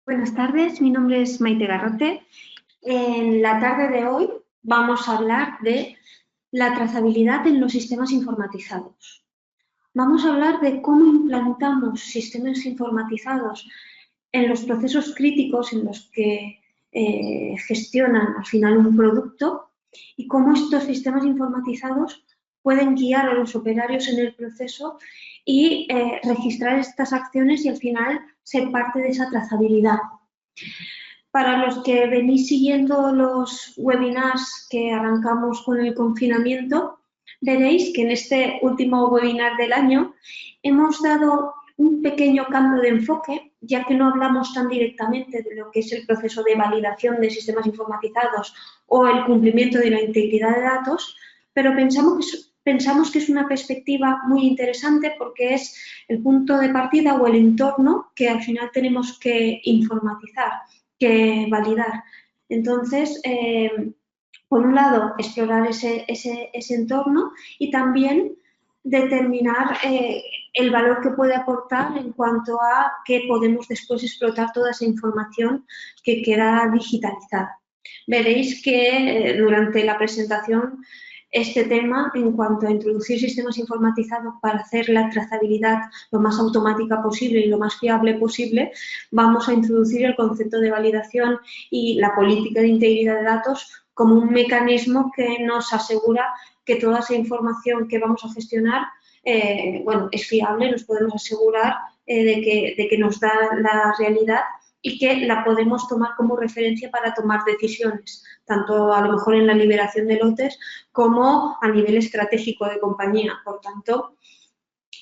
Buenas tardes, mi nombre es Maite Garrote. En la tarde de hoy vamos a hablar de la trazabilidad en los sistemas informatizados. Vamos a hablar de cómo implantamos sistemas informatizados en los procesos críticos en los que gestionan al final un producto y cómo estos sistemas informatizados pueden guiar a los operarios en el proceso y registrar estas acciones y al final ser parte de esa trazabilidad. Para los que venís siguiendo los webinars que arrancamos con el confinamiento, veréis que en este último webinar del año hemos dado un pequeño cambio de enfoque, ya que no hablamos tan directamente de lo que es el proceso de validación de sistemas informatizados o el cumplimiento de la integridad de datos, pero pensamos que es una perspectiva muy interesante porque es el punto de partida o el entorno que al final tenemos que informatizar, que validar. Entonces, por un lado, explorar ese entorno y también determinar el valor que puede aportar en cuanto a que podemos después explotar toda esa información que queda digitalizada. Veréis que durante la presentación este tema en cuanto a introducir sistemas informatizados para hacer la trazabilidad lo más automática posible y lo más fiable posible, vamos a introducir el concepto de validación y la política de integridad de datos como un mecanismo que nos asegura que toda esa información que vamos a gestionar es fiable, nos podemos asegurar de que nos da la realidad y que la podemos tomar como referencia para tomar decisiones, tanto a lo mejor en la liberación de lotes como a nivel estratégico de compañía. Por tanto,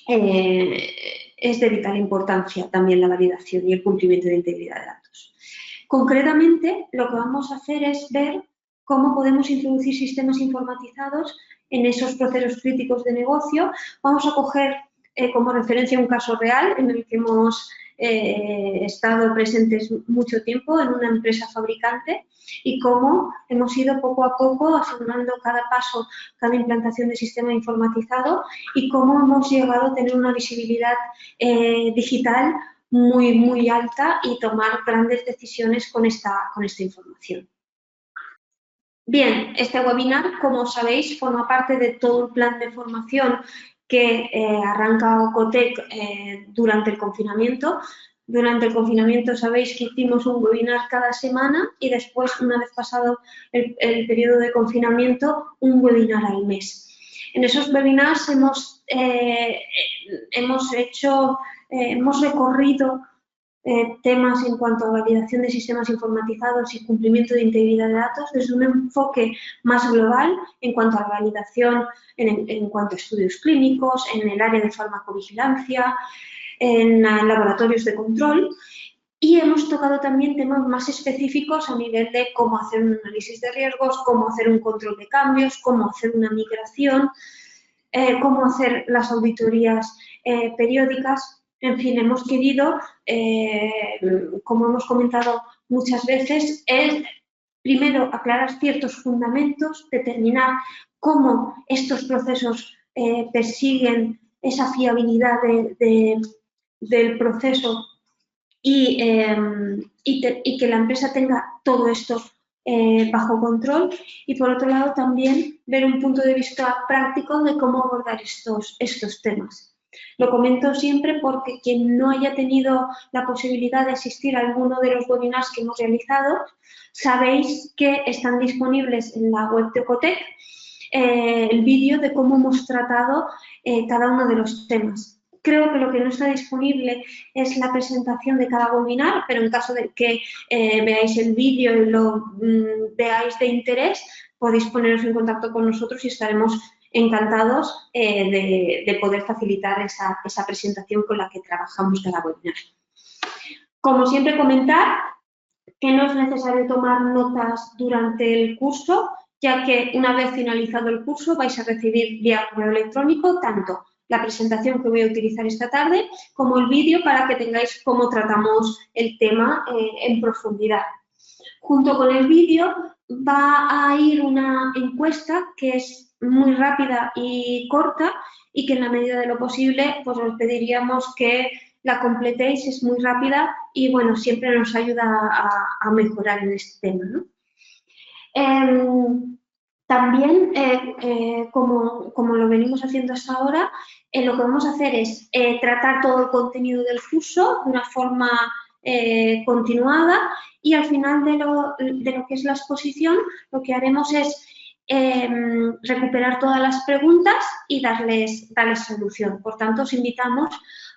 es de vital importancia también la validación y el cumplimiento de integridad de datos. Concretamente, lo que vamos a hacer es ver cómo podemos introducir sistemas informatizados en esos procesos críticos de negocio. Vamos a coger como referencia un caso real en el que hemos estado presentes mucho tiempo en una empresa fabricante y cómo hemos ido poco a poco asegurando cada paso, cada implantación de sistema informatizado y cómo hemos llegado a tener una visibilidad digital muy alta y tomar grandes decisiones con esta información. Bien, este webinar, como sabéis, forma parte de todo el plan de formación que arranca Ocotec durante el confinamiento. Durante el confinamiento sabéis que hicimos un webinar cada semana y después, una vez pasado el periodo de confinamiento, un webinar al mes. En esos webinars hemos recorrido temas en cuanto a validación de sistemas informatizados y cumplimiento de integridad de datos desde un enfoque más global en cuanto a la validación, en cuanto a estudios clínicos, en el área de farmacovigilancia, en laboratorios de control. Y hemos tocado también temas más específicos a nivel de cómo hacer un análisis de riesgos, cómo hacer un control de cambios, cómo hacer una migración, cómo hacer las auditorías periódicas. En fin, hemos querido, como hemos comentado muchas veces, primero aclarar ciertos fundamentos, determinar cómo estos procesos persiguen esa fiabilidad del proceso y que la empresa tenga todo esto bajo control y, por otro lado, también ver un punto de vista práctico de cómo abordar estos temas. Lo comento siempre porque quien no haya tenido la posibilidad de asistir a alguno de los webinars que hemos realizado, sabéis que están disponibles en la web de Ocotec el vídeo de cómo hemos tratado cada uno de los temas. Creo que lo que no está disponible es la presentación de cada webinar, pero en caso de que veáis el vídeo y lo veáis de interés, podéis poneros en contacto con nosotros y estaremos encantados de poder facilitar esa presentación con la que trabajamos cada webinar. Como siempre, comentar que no es necesario tomar notas durante el curso, ya que una vez finalizado el curso vais a recibir vía correo electrónico tanto la presentación que voy a utilizar esta tarde como el vídeo para que tengáis cómo tratamos el tema en profundidad. Junto con el vídeo va a ir una encuesta que es muy rápida y corta y que en la medida de lo posible pues os pediríamos que la completéis, es muy rápida y bueno, siempre nos ayuda a mejorar en este tema, ¿no? También, como lo venimos haciendo hasta ahora, lo que vamos a hacer es tratar todo el contenido del curso de una forma continuada y al final de lo que es la exposición lo que haremos es recuperar todas las preguntas y darles solución. Por tanto, os invitamos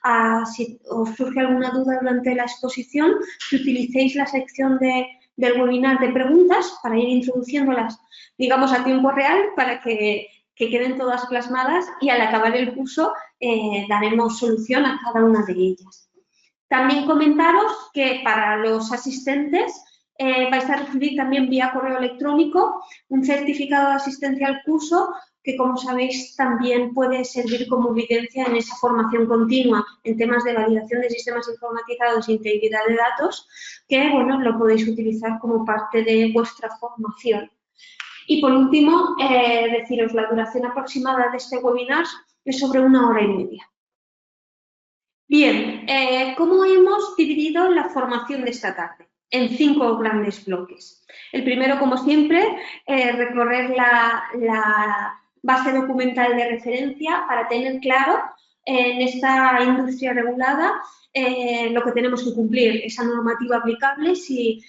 a, si os surge alguna duda durante la exposición, que utilicéis la sección del webinar de preguntas para ir introduciéndolas, digamos, a tiempo real para que queden todas plasmadas y al acabar el curso daremos solución a cada una de ellas. También comentaros que para los asistentes vais a recibir también vía correo electrónico un certificado de asistencia al curso que, como sabéis, también puede servir como evidencia en esa formación continua en temas de validación de sistemas informatizados e integridad de datos, que, bueno, lo podéis utilizar como parte de vuestra formación. Y, por último, deciros, la duración aproximada de este webinar es sobre 1 hora y media. Bien, ¿cómo hemos dividido la formación de esta tarde? En 5 grandes bloques. El primero, como siempre, recorrer la base documental de referencia para tener claro en esta industria regulada lo que tenemos que cumplir, esa normativa aplicable, si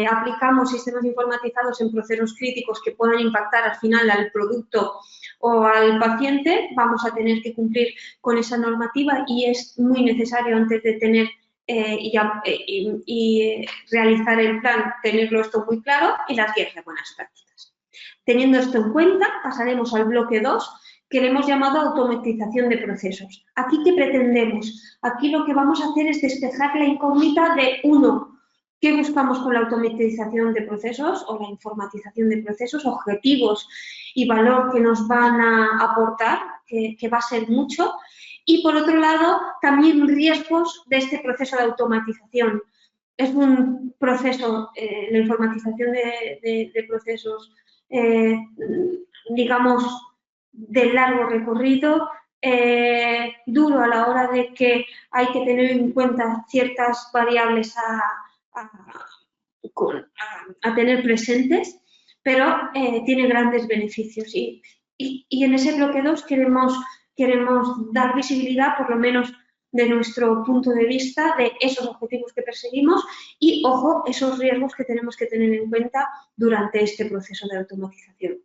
aplicamos sistemas informatizados en procesos críticos que puedan impactar al final al producto o al paciente, vamos a tener que cumplir con esa normativa y es muy necesario antes de tener y realizar el plan, tenerlo esto muy claro y las guías de buenas prácticas. Teniendo esto en cuenta, pasaremos al bloque 2, que le hemos llamado automatización de procesos. ¿Aquí qué pretendemos? Aquí lo que vamos a hacer es despejar la incógnita de, 1, ¿qué buscamos con la automatización de procesos o la informatización de procesos? Objetivos y valor que nos van a aportar, que va a ser mucho. Y, por otro lado, también riesgos de este proceso de automatización. Es un proceso, la informatización de procesos, digamos, de largo recorrido, duro a la hora de que hay que tener en cuenta ciertas variables a tener presentes, pero tiene grandes beneficios. Y en ese bloque 2 queremos dar visibilidad, por lo menos de nuestro punto de vista, de esos objetivos que perseguimos y, ojo, esos riesgos que tenemos que tener en cuenta durante este proceso de automatización.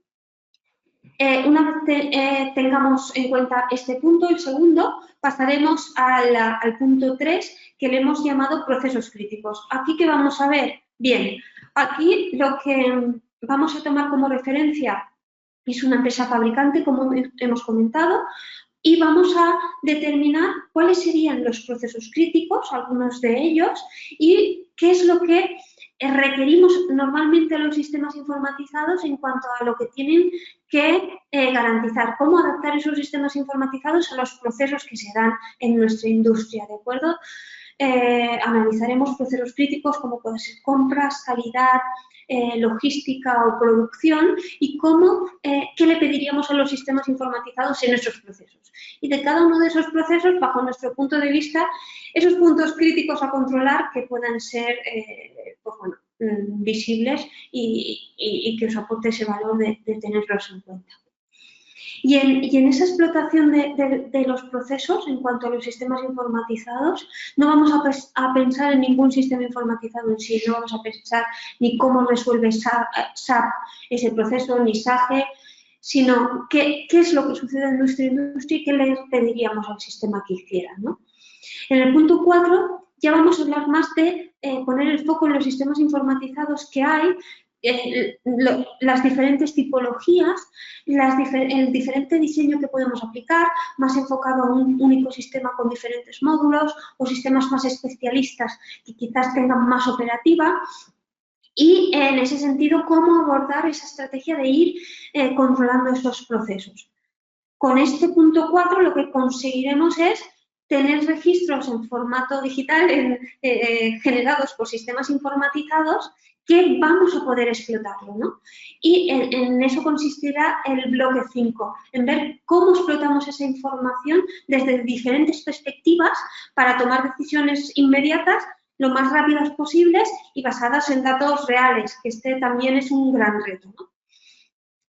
Una vez tengamos en cuenta este punto, el segundo, pasaremos al punto 3, que le hemos llamado procesos críticos. ¿Aquí qué vamos a ver? Bien, aquí lo que vamos a tomar como referencia es una empresa fabricante, como hemos comentado, y vamos a determinar cuáles serían los procesos críticos, algunos de ellos, y qué es lo que requerimos normalmente a los sistemas informatizados en cuanto a lo que tienen que garantizar, cómo adaptar esos sistemas informatizados a los procesos que se dan en nuestra industria, ¿de acuerdo? Analizaremos procesos críticos como pueden ser compras, calidad, logística o producción y qué le pediríamos a los sistemas informatizados en esos procesos. Y de cada uno de esos procesos, bajo nuestro punto de vista, esos puntos críticos a controlar que puedan ser pues bueno, visibles y que os aporte ese valor de tenerlos en cuenta. Y en esa explotación de los procesos, en cuanto a los sistemas informatizados, no vamos a pensar en ningún sistema informatizado en sí, no vamos a pensar ni cómo resuelve SAP ese proceso, ni SAGE, sino qué es lo que sucede en nuestra industria y qué le pediríamos al sistema que hiciera, ¿no? En el punto 4 ya vamos a hablar más de poner el foco en los sistemas informatizados que hay, las diferentes tipologías, el diferente diseño que podemos aplicar, más enfocado a un único sistema con diferentes módulos o sistemas más especialistas que quizás tengan más operativa. Y en ese sentido, cómo abordar esa estrategia de ir controlando estos procesos. Con este punto 4 lo que conseguiremos es tener registros en formato digital generados por sistemas informatizados qué vamos a poder explotarlo, ¿no? Y en eso consistirá el bloque 5, en ver cómo explotamos esa información desde diferentes perspectivas para tomar decisiones inmediatas lo más rápidas posibles y basadas en datos reales, que este también es un gran reto, ¿no?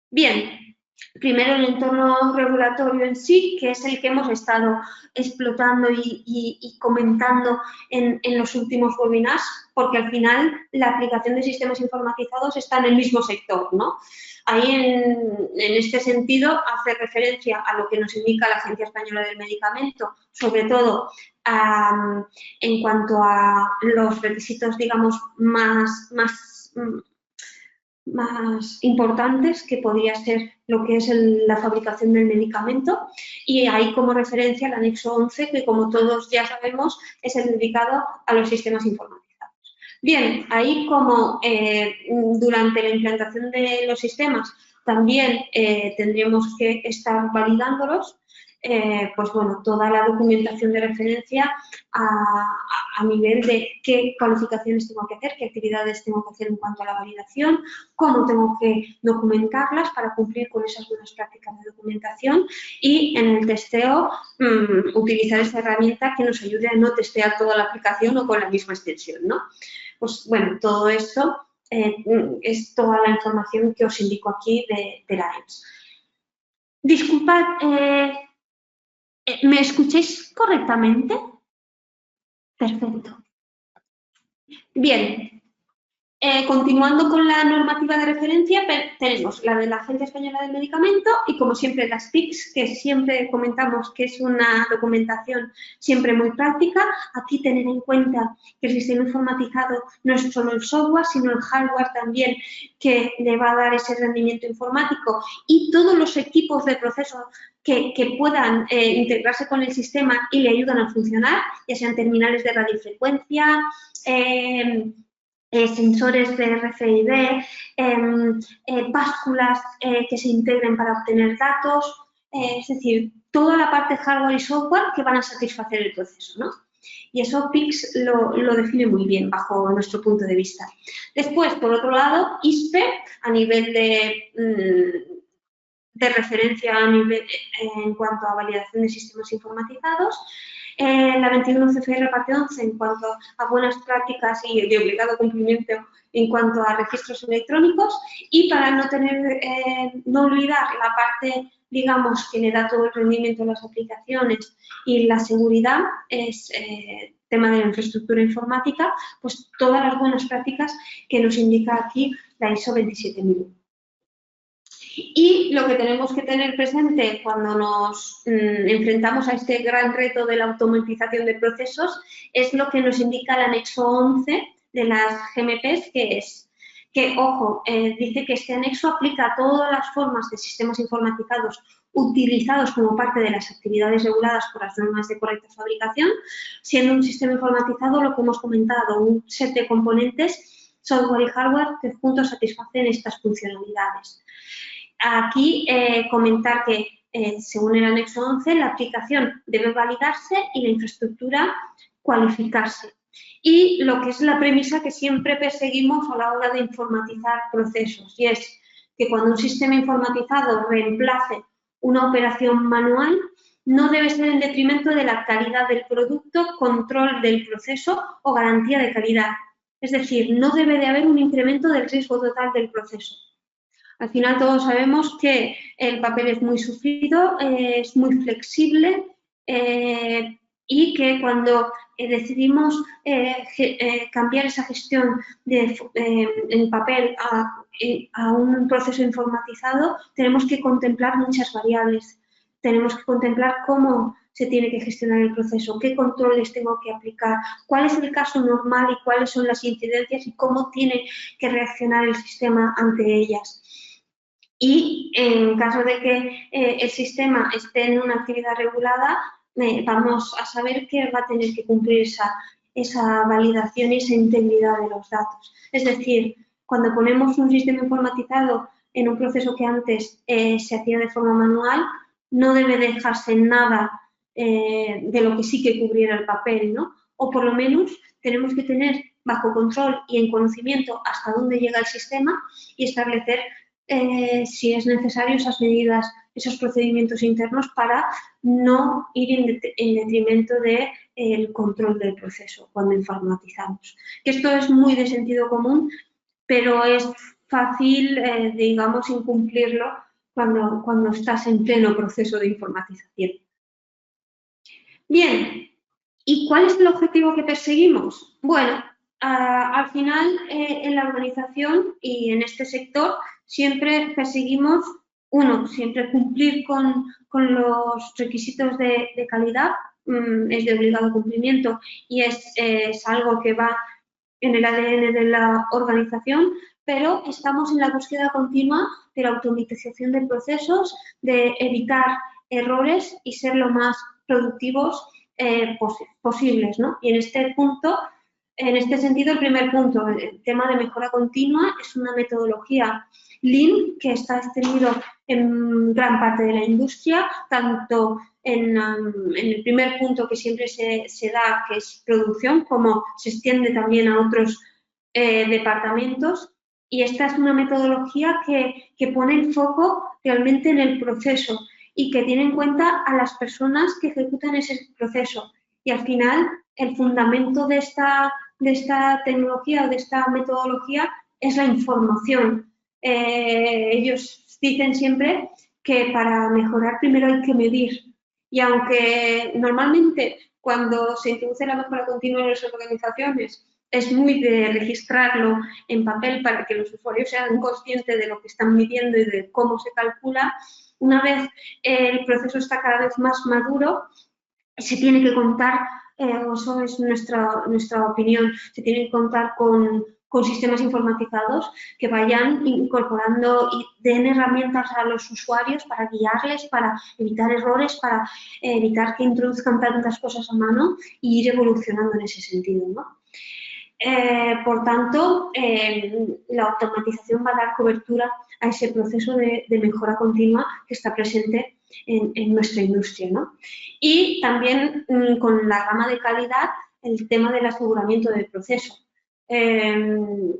Bien, primero el entorno regulatorio en sí, que es el que hemos estado explotando y comentando en los últimos webinars, porque al final la aplicación de sistemas informatizados está en el mismo sector, ¿no? Ahí, en este sentido, hace referencia a lo que nos indica la Agencia Española del Medicamento, sobre todo en cuanto a los requisitos, digamos, más importantes, que podría ser lo que es la fabricación del medicamento, y hay como referencia el anexo 11, que como todos ya sabemos es el dedicado a los sistemas informatizados. Bien, ahí como durante la implantación de los sistemas también tendríamos que estar validándolos, pues bueno, toda la documentación de referencia a nivel de qué cualificaciones tengo que hacer, qué actividades tengo que hacer en cuanto a la validación, cómo tengo que documentarlas para cumplir con esas buenas prácticas de documentación, y en el testeo utilizar esta herramienta que nos ayude a no testear toda la aplicación o con la misma extensión, ¿no? Pues bueno, todo esto es toda la información que os indico aquí de la EMS. Disculpad, ¿me escucháis correctamente? Perfecto. Bien, continuando con la normativa de referencia, tenemos la de la Agencia Española del Medicamento y, como siempre, las PICs, que siempre comentamos que es una documentación siempre muy práctica. Aquí tener en cuenta que el sistema informatizado no es solo el software, sino el hardware también, que le va a dar ese rendimiento informático, y todos los equipos de proceso que puedan integrarse con el sistema y le ayudan a funcionar, ya sean terminales de radiofrecuencia, sensores de RFID, básculas que se integren para obtener datos, es decir, toda la parte hardware y software que van a satisfacer el proceso, ¿no? Y eso PICS lo define muy bien bajo nuestro punto de vista. Después, por otro lado, ISPE, a nivel de referencia en cuanto a validación de sistemas informatizados, la 21 CFR parte 11 en cuanto a buenas prácticas y de obligado cumplimiento en cuanto a registros electrónicos, y para no olvidar la parte, digamos, que le da todo el rendimiento a las aplicaciones y la seguridad, es tema de la infraestructura informática, pues todas las buenas prácticas que nos indica aquí la ISO 27001. Y lo que tenemos que tener presente cuando nos enfrentamos a este gran reto de la automatización de procesos es lo que nos indica el anexo 11 de las GMPs, que es que, ojo, dice que este anexo aplica a todas las formas de sistemas informatizados utilizados como parte de las actividades reguladas por las normas de correcta fabricación, siendo un sistema informatizado, lo que hemos comentado, un set de componentes, software y hardware, que juntos satisfacen estas funcionalidades. Aquí comentar que, según el anexo 11, la aplicación debe validarse y la infraestructura cualificarse. Y lo que es la premisa que siempre perseguimos a la hora de informatizar procesos, y es que cuando un sistema informatizado reemplace una operación manual, no debe ser en detrimento de la calidad del producto, control del proceso o garantía de calidad. Es decir, no debe de haber un incremento del riesgo total del proceso. Al final todos sabemos que el papel es muy sufrido, es muy flexible, y que cuando decidimos cambiar esa gestión en papel a un proceso informatizado, tenemos que contemplar muchas variables. Tenemos que contemplar cómo se tiene que gestionar el proceso, qué controles tengo que aplicar, cuál es el caso normal y cuáles son las incidencias y cómo tiene que reaccionar el sistema ante ellas. Y en caso de que el sistema esté en una actividad regulada, vamos a saber que va a tener que cumplir esa validación y esa integridad de los datos. Es decir, cuando ponemos un sistema informatizado en un proceso que antes se hacía de forma manual, no debe dejarse nada de lo que sí que cubriera el papel, ¿no? O por lo menos tenemos que tener bajo control y en conocimiento hasta dónde llega el sistema y establecer, si es necesario, esas medidas, esos procedimientos internos para no ir en detrimento del control del proceso cuando informatizamos. Que esto es muy de sentido común, pero es fácil, digamos, incumplirlo cuando estás en pleno proceso de informatización. Bien, ¿y cuál es el objetivo que perseguimos? Bueno, al final en la organización y en este sector siempre perseguimos, siempre cumplir con los requisitos de calidad, es de obligado cumplimiento y es algo que va en el ADN de la organización, pero estamos en la búsqueda continua de la automatización de procesos, de evitar errores y ser lo más productivos posibles, ¿no? Y en este punto, en este sentido, el primer punto, el tema de mejora continua, es una metodología Lean que está extendido en gran parte de la industria, tanto en el primer punto que siempre se da, que es producción, como se extiende también a otros departamentos. Y esta es una metodología que pone el foco realmente en el proceso y que tiene en cuenta a las personas que ejecutan ese proceso. Y al final, el fundamento de esta tecnología o de esta metodología es la información. Ellos dicen siempre que para mejorar primero hay que medir. Y aunque normalmente cuando se introduce la mejora continua en las organizaciones es muy de registrarlo en papel para que los usuarios sean conscientes de lo que están midiendo y de cómo se calcula, una vez el proceso está cada vez más maduro, se tiene que contar, eso es nuestra opinión, se tiene que contar con sistemas informatizados que vayan incorporando y den herramientas a los usuarios para guiarles, para evitar errores, para evitar que introduzcan tantas cosas a mano y ir evolucionando en ese sentido, ¿no? Por tanto, la automatización va a dar cobertura a ese proceso de mejora continua que está presente en nuestra industria, ¿no? Y también con la rama de calidad, el tema del aseguramiento del proceso. El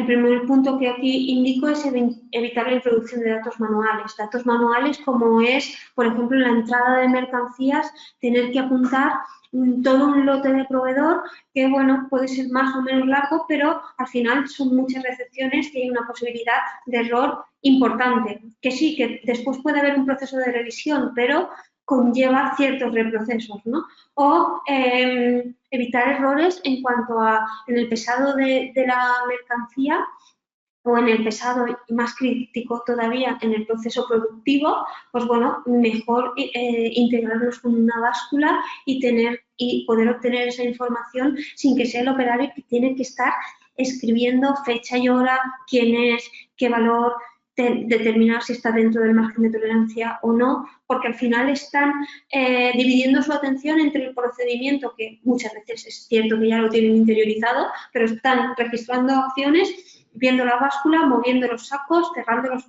primer punto que aquí indico es evitar la introducción de datos manuales como es, por ejemplo, en la entrada de mercancías, tener que apuntar todo un lote de proveedor que, bueno, puede ser más o menos largo, pero al final son muchas recepciones y hay una posibilidad de error importante. Que sí, que después puede haber un proceso de revisión, pero conlleva ciertos reprocesos, ¿no? O evitar errores en cuanto a en el pesado de la mercancía o en el pesado y más crítico todavía en el proceso productivo, pues bueno, mejor integrarlos con una báscula y poder obtener esa información sin que sea el operario que tiene que estar escribiendo fecha y hora, quién es, qué valor, determinar si está dentro del margen de tolerancia o no, porque al final están dividiendo su atención entre el procedimiento, que muchas veces es cierto que ya lo tienen interiorizado, pero están registrando acciones, viendo la báscula, moviendo los sacos, cerrándolos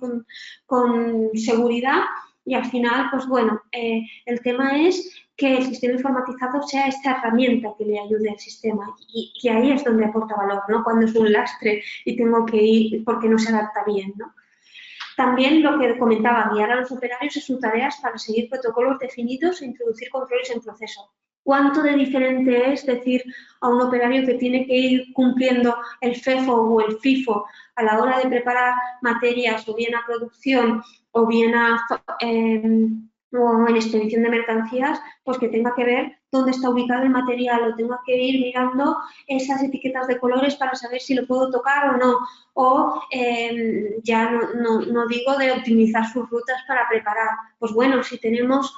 con seguridad y al final, pues bueno, el tema es que el sistema informatizado sea esta herramienta que le ayude al sistema y ahí es donde aporta valor, ¿no? Cuando es un lastre y tengo que ir porque no se adapta bien, ¿no? También lo que comentaba, guiar a los operarios en sus tareas para seguir protocolos definidos e introducir controles en proceso. ¿Cuánto de diferente es decir a un operario que tiene que ir cumpliendo el FEFO o el FIFO a la hora de preparar materias o bien a producción o bien o en expedición de mercancías, pues que tenga que ver dónde está ubicado el material o tenga que ir mirando esas etiquetas de colores para saber si lo puedo tocar o no? O ya no digo de optimizar sus rutas para preparar. Pues bueno, si tenemos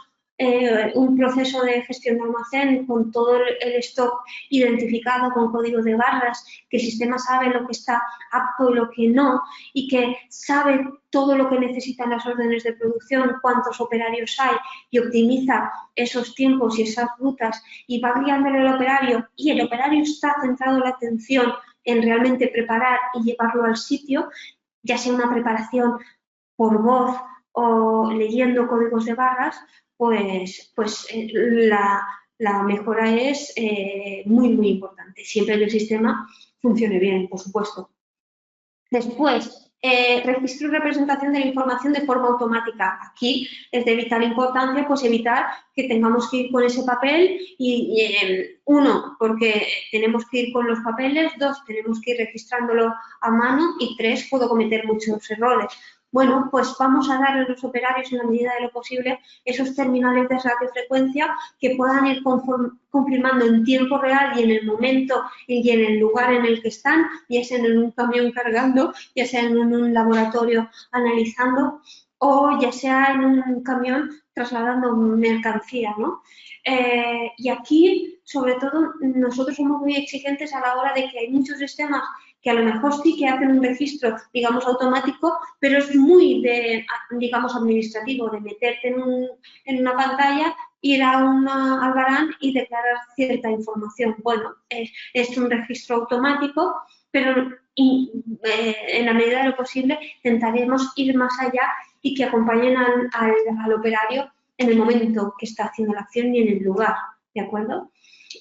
un proceso de gestión de almacén con todo el stock identificado con código de barras, que el sistema sabe lo que está apto y lo que no, y que sabe todo lo que necesitan las órdenes de producción, cuántos operarios hay y optimiza esos tiempos y esas rutas y va guiándole al operario y el operario está centrado la atención en realmente preparar y llevarlo al sitio, ya sea una preparación por voz o leyendo códigos de barras, pues la mejora es muy importante, siempre que el sistema funcione bien, por supuesto. Después, registro y representación de la información de forma automática. Aquí es de vital importancia pues evitar que tengamos que ir con ese papel uno, porque tenemos que ir con los papeles, dos, tenemos que ir registrándolo a mano y tres, puedo cometer muchos errores. Bueno, pues vamos a darle a los operarios en la medida de lo posible esos terminales de radiofrecuencia que puedan ir confirmando en tiempo real y en el momento y en el lugar en el que están, ya sea en un camión cargando, ya sea en un laboratorio analizando o ya sea en un camión trasladando mercancía, ¿no? Y aquí, sobre todo, nosotros somos muy exigentes a la hora de que hay muchos sistemas que a lo mejor sí que hacen un registro, digamos, automático, pero es muy de, digamos, administrativo, de meterte en una pantalla, ir a una albarán y declarar cierta información. Bueno, es un registro automático, pero en la medida de lo posible intentaremos ir más allá y que acompañen al operario en el momento que está haciendo la acción y en el lugar, ¿de acuerdo?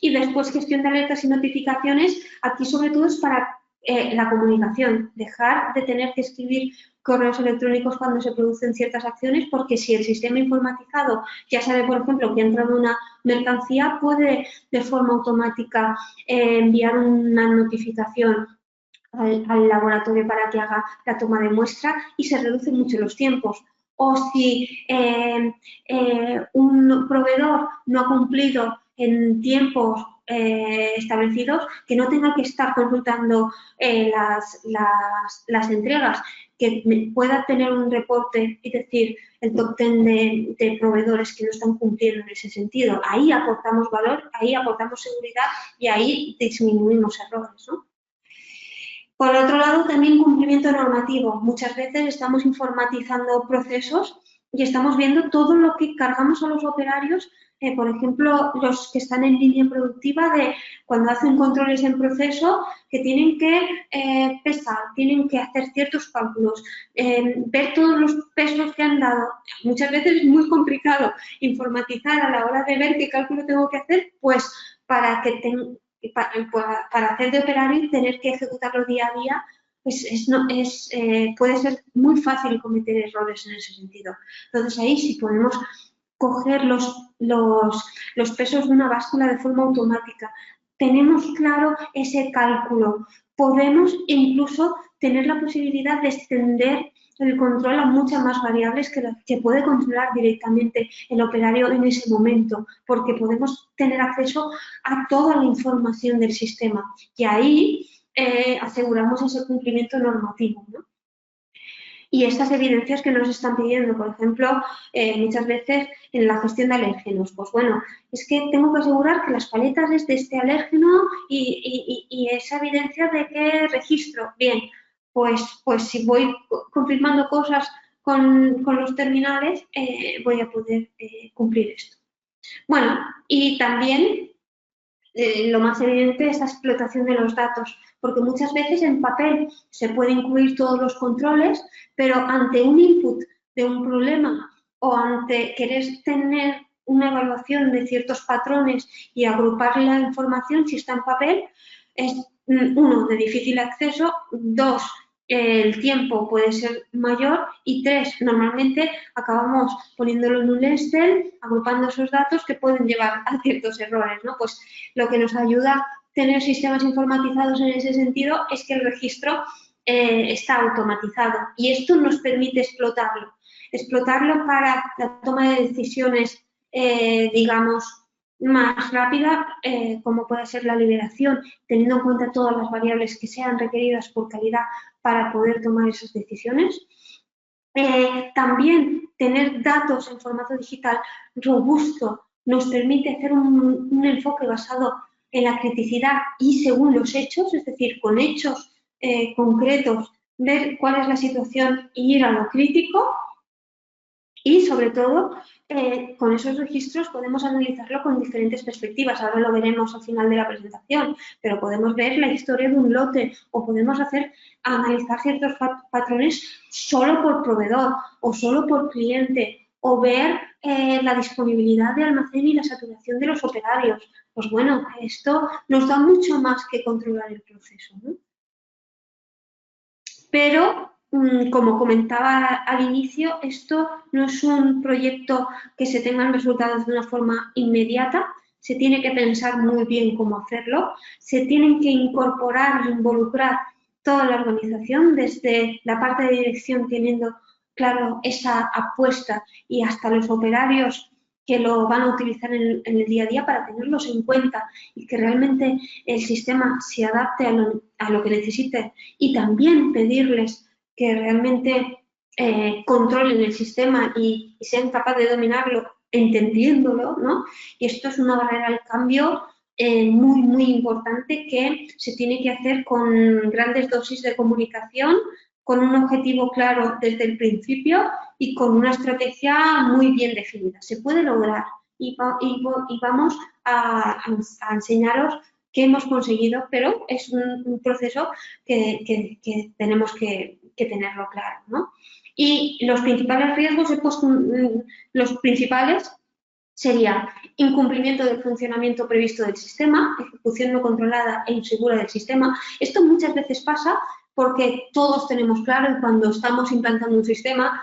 Y después gestión de alertas y notificaciones, aquí sobre todo es para la comunicación, dejar de tener que escribir correos electrónicos cuando se producen ciertas acciones, porque si el sistema informatizado ya sabe, por ejemplo, que ha entrado una mercancía, puede de forma automática enviar una notificación al laboratorio para que haga la toma de muestra y se reducen mucho los tiempos. O si un proveedor no ha cumplido en tiempos establecidos, que no tenga que estar consultando las entregas, que pueda tener un reporte y decir el top 10 de proveedores que no están cumpliendo en ese sentido. Ahí aportamos valor, ahí aportamos seguridad y ahí disminuimos errores, ¿no? Por otro lado, también cumplimiento normativo. Muchas veces estamos informatizando procesos y estamos viendo todo lo que cargamos a los operarios, por ejemplo, los que están en línea productiva, de cuando hacen controles en proceso, que tienen que pesar, tienen que hacer ciertos cálculos, ver todos los pesos que han dado. Muchas veces es muy complicado informatizar a la hora de ver qué cálculo tengo que hacer, pues para que para hacer de operario y tener que ejecutarlo día a día, pues puede ser muy fácil cometer errores en ese sentido. Entonces ahí sí podemos coger los pesos de una báscula de forma automática. Tenemos claro ese cálculo. Podemos incluso tener la posibilidad de extender el control a muchas más variables que puede controlar directamente el operario en ese momento, porque podemos tener acceso a toda la información del sistema y ahí aseguramos ese cumplimiento normativo, ¿no? Y estas evidencias que nos están pidiendo, por ejemplo, muchas veces en la gestión de alérgenos, pues bueno, es que tengo que asegurar que las paletas es de este alérgeno y esa evidencia de qué registro. Bien, pues si voy confirmando cosas con los terminales, voy a poder cumplir esto. Bueno, y también lo más evidente es la explotación de los datos, porque muchas veces en papel se pueden incluir todos los controles, pero ante un input de un problema o ante querer tener una evaluación de ciertos patrones y agrupar la información, si está en papel, es uno, de difícil acceso, dos, el tiempo puede ser mayor y tres, normalmente acabamos poniéndolo en un Excel, agrupando esos datos que pueden llevar a ciertos errores, ¿no? Pues lo que nos ayuda a tener sistemas informatizados en ese sentido es que el registro está automatizado y esto nos permite explotarlo para la toma de decisiones, digamos, más rápida, como puede ser la liberación, teniendo en cuenta todas las variables que sean requeridas por calidad para poder tomar esas decisiones. También tener datos en formato digital robusto nos permite hacer un enfoque basado en la criticidad y según los hechos, es decir, con hechos concretos, ver cuál es la situación y ir a lo crítico. Y, sobre todo, con esos registros podemos analizarlo con diferentes perspectivas. Ahora lo veremos al final de la presentación, pero podemos ver la historia de un lote o podemos analizar ciertos patrones solo por proveedor o solo por cliente o ver la disponibilidad de almacén y la saturación de los operarios. Pues bueno, esto nos da mucho más que controlar el proceso, ¿no? Pero, como comentaba al inicio, esto no es un proyecto que se tengan resultados de una forma inmediata. Se tiene que pensar muy bien cómo hacerlo. Se tienen que incorporar e involucrar toda la organización, desde la parte de dirección teniendo claro esa apuesta y hasta los operarios que lo van a utilizar en el día a día para tenerlos en cuenta y que realmente el sistema se adapte a lo que necesite, y también pedirles que realmente controlen el sistema y sean capaces de dominarlo entendiéndolo, ¿no? Y esto es una barrera al cambio muy, muy importante que se tiene que hacer con grandes dosis de comunicación, con un objetivo claro desde el principio y con una estrategia muy bien definida. Se puede lograr y vamos a enseñaros qué hemos conseguido, pero es un proceso que tenemos que tenerlo claro, ¿no? Y los principales riesgos, he puesto los principales, sería incumplimiento del funcionamiento previsto del sistema, ejecución no controlada e insegura del sistema. Esto muchas veces pasa porque todos tenemos claro, y cuando estamos implantando un sistema,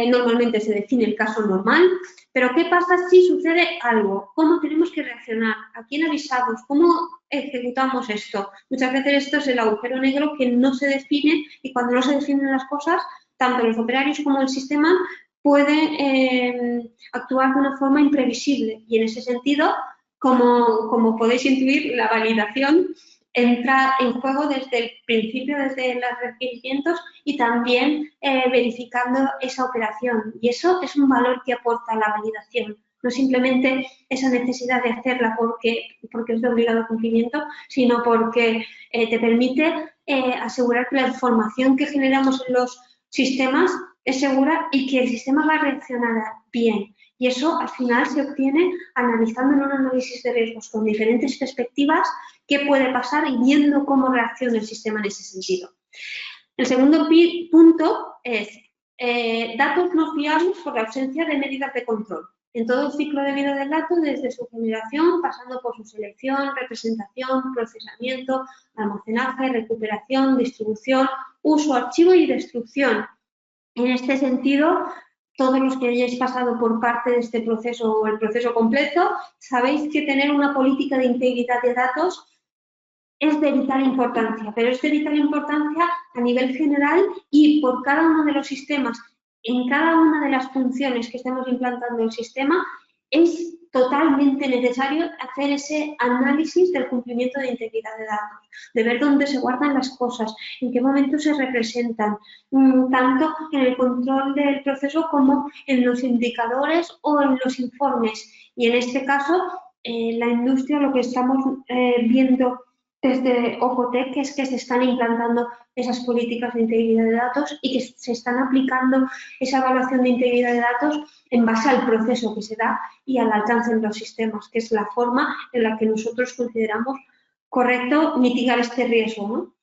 normalmente se define el caso normal, pero ¿qué pasa si sucede algo? ¿Cómo tenemos que reaccionar? ¿A quién avisamos? ¿Cómo ejecutamos esto? Muchas veces esto es el agujero negro que no se define, y cuando no se definen las cosas, tanto los operarios como el sistema pueden actuar de una forma imprevisible, y en ese sentido, como podéis intuir, la validación entra en juego desde el principio, desde los requerimientos, y también verificando esa operación. Y eso es un valor que aporta la validación, no simplemente esa necesidad de hacerla porque es de obligado cumplimiento, sino porque te permite asegurar que la información que generamos en los sistemas es segura y que el sistema va a reaccionar bien. Y eso al final se obtiene analizando en un análisis de riesgos con diferentes perspectivas qué puede pasar y viendo cómo reacciona el sistema en ese sentido. El segundo punto es datos no fiables por la ausencia de medidas de control. En todo el ciclo de vida del dato, desde su generación, pasando por su selección, representación, procesamiento, almacenaje, recuperación, distribución, uso, archivo y destrucción. En este sentido, todos los que hayáis pasado por parte de este proceso o el proceso completo, sabéis que tener una política de integridad de datos es de vital importancia, pero es de vital importancia a nivel general y por cada uno de los sistemas, en cada una de las funciones que estemos implantando el sistema, es totalmente necesario hacer ese análisis del cumplimiento de integridad de datos, de ver dónde se guardan las cosas, en qué momento se representan, tanto en el control del proceso como en los indicadores o en los informes. Y en este caso, la industria, lo que estamos viendo desde Ocotec es que se están implantando esas políticas de integridad de datos y que se están aplicando esa evaluación de integridad de datos en base al proceso que se da y al alcance de los sistemas, que es la forma en la que nosotros consideramos correcto mitigar este riesgo, ¿no?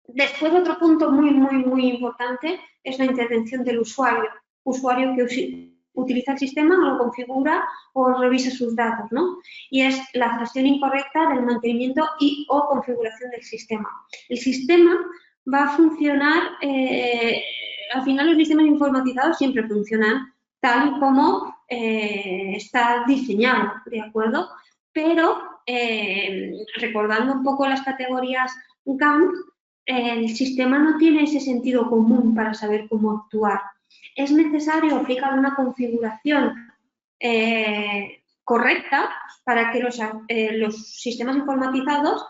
Después, otro punto muy, muy, muy importante es la intervención del usuario que utiliza el sistema, lo configura o revisa sus datos, ¿no? Y es la gestión incorrecta del mantenimiento y o configuración del sistema. El sistema va a funcionar, al final los sistemas informatizados siempre funcionan tal y como está diseñado, ¿de acuerdo? Pero recordando un poco las categorías GAMP, el sistema no tiene ese sentido común para saber cómo actuar. Es necesario aplicar una configuración correcta para que los sistemas informatizados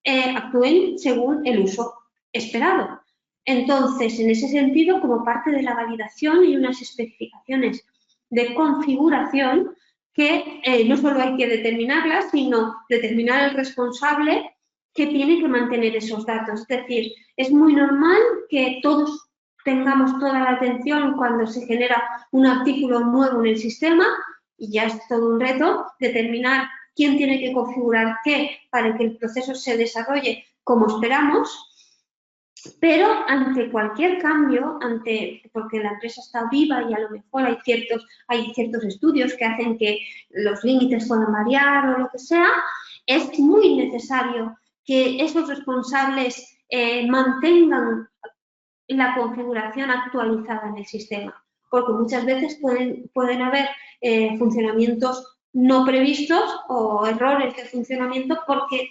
actúen según el uso esperado. Entonces, en ese sentido, como parte de la validación, hay unas especificaciones de configuración que no solo hay que determinarlas, sino determinar el responsable que tiene que mantener esos datos. Es decir, es muy normal que todos tengamos toda la atención cuando se genera un artículo nuevo en el sistema, y ya es todo un reto determinar quién tiene que configurar qué para que el proceso se desarrolle como esperamos. Pero ante cualquier cambio, porque la empresa está viva y a lo mejor hay ciertos estudios que hacen que los límites puedan variar o lo que sea, es muy necesario que esos responsables mantengan la configuración actualizada en el sistema, porque muchas veces pueden haber funcionamientos no previstos o errores de funcionamiento porque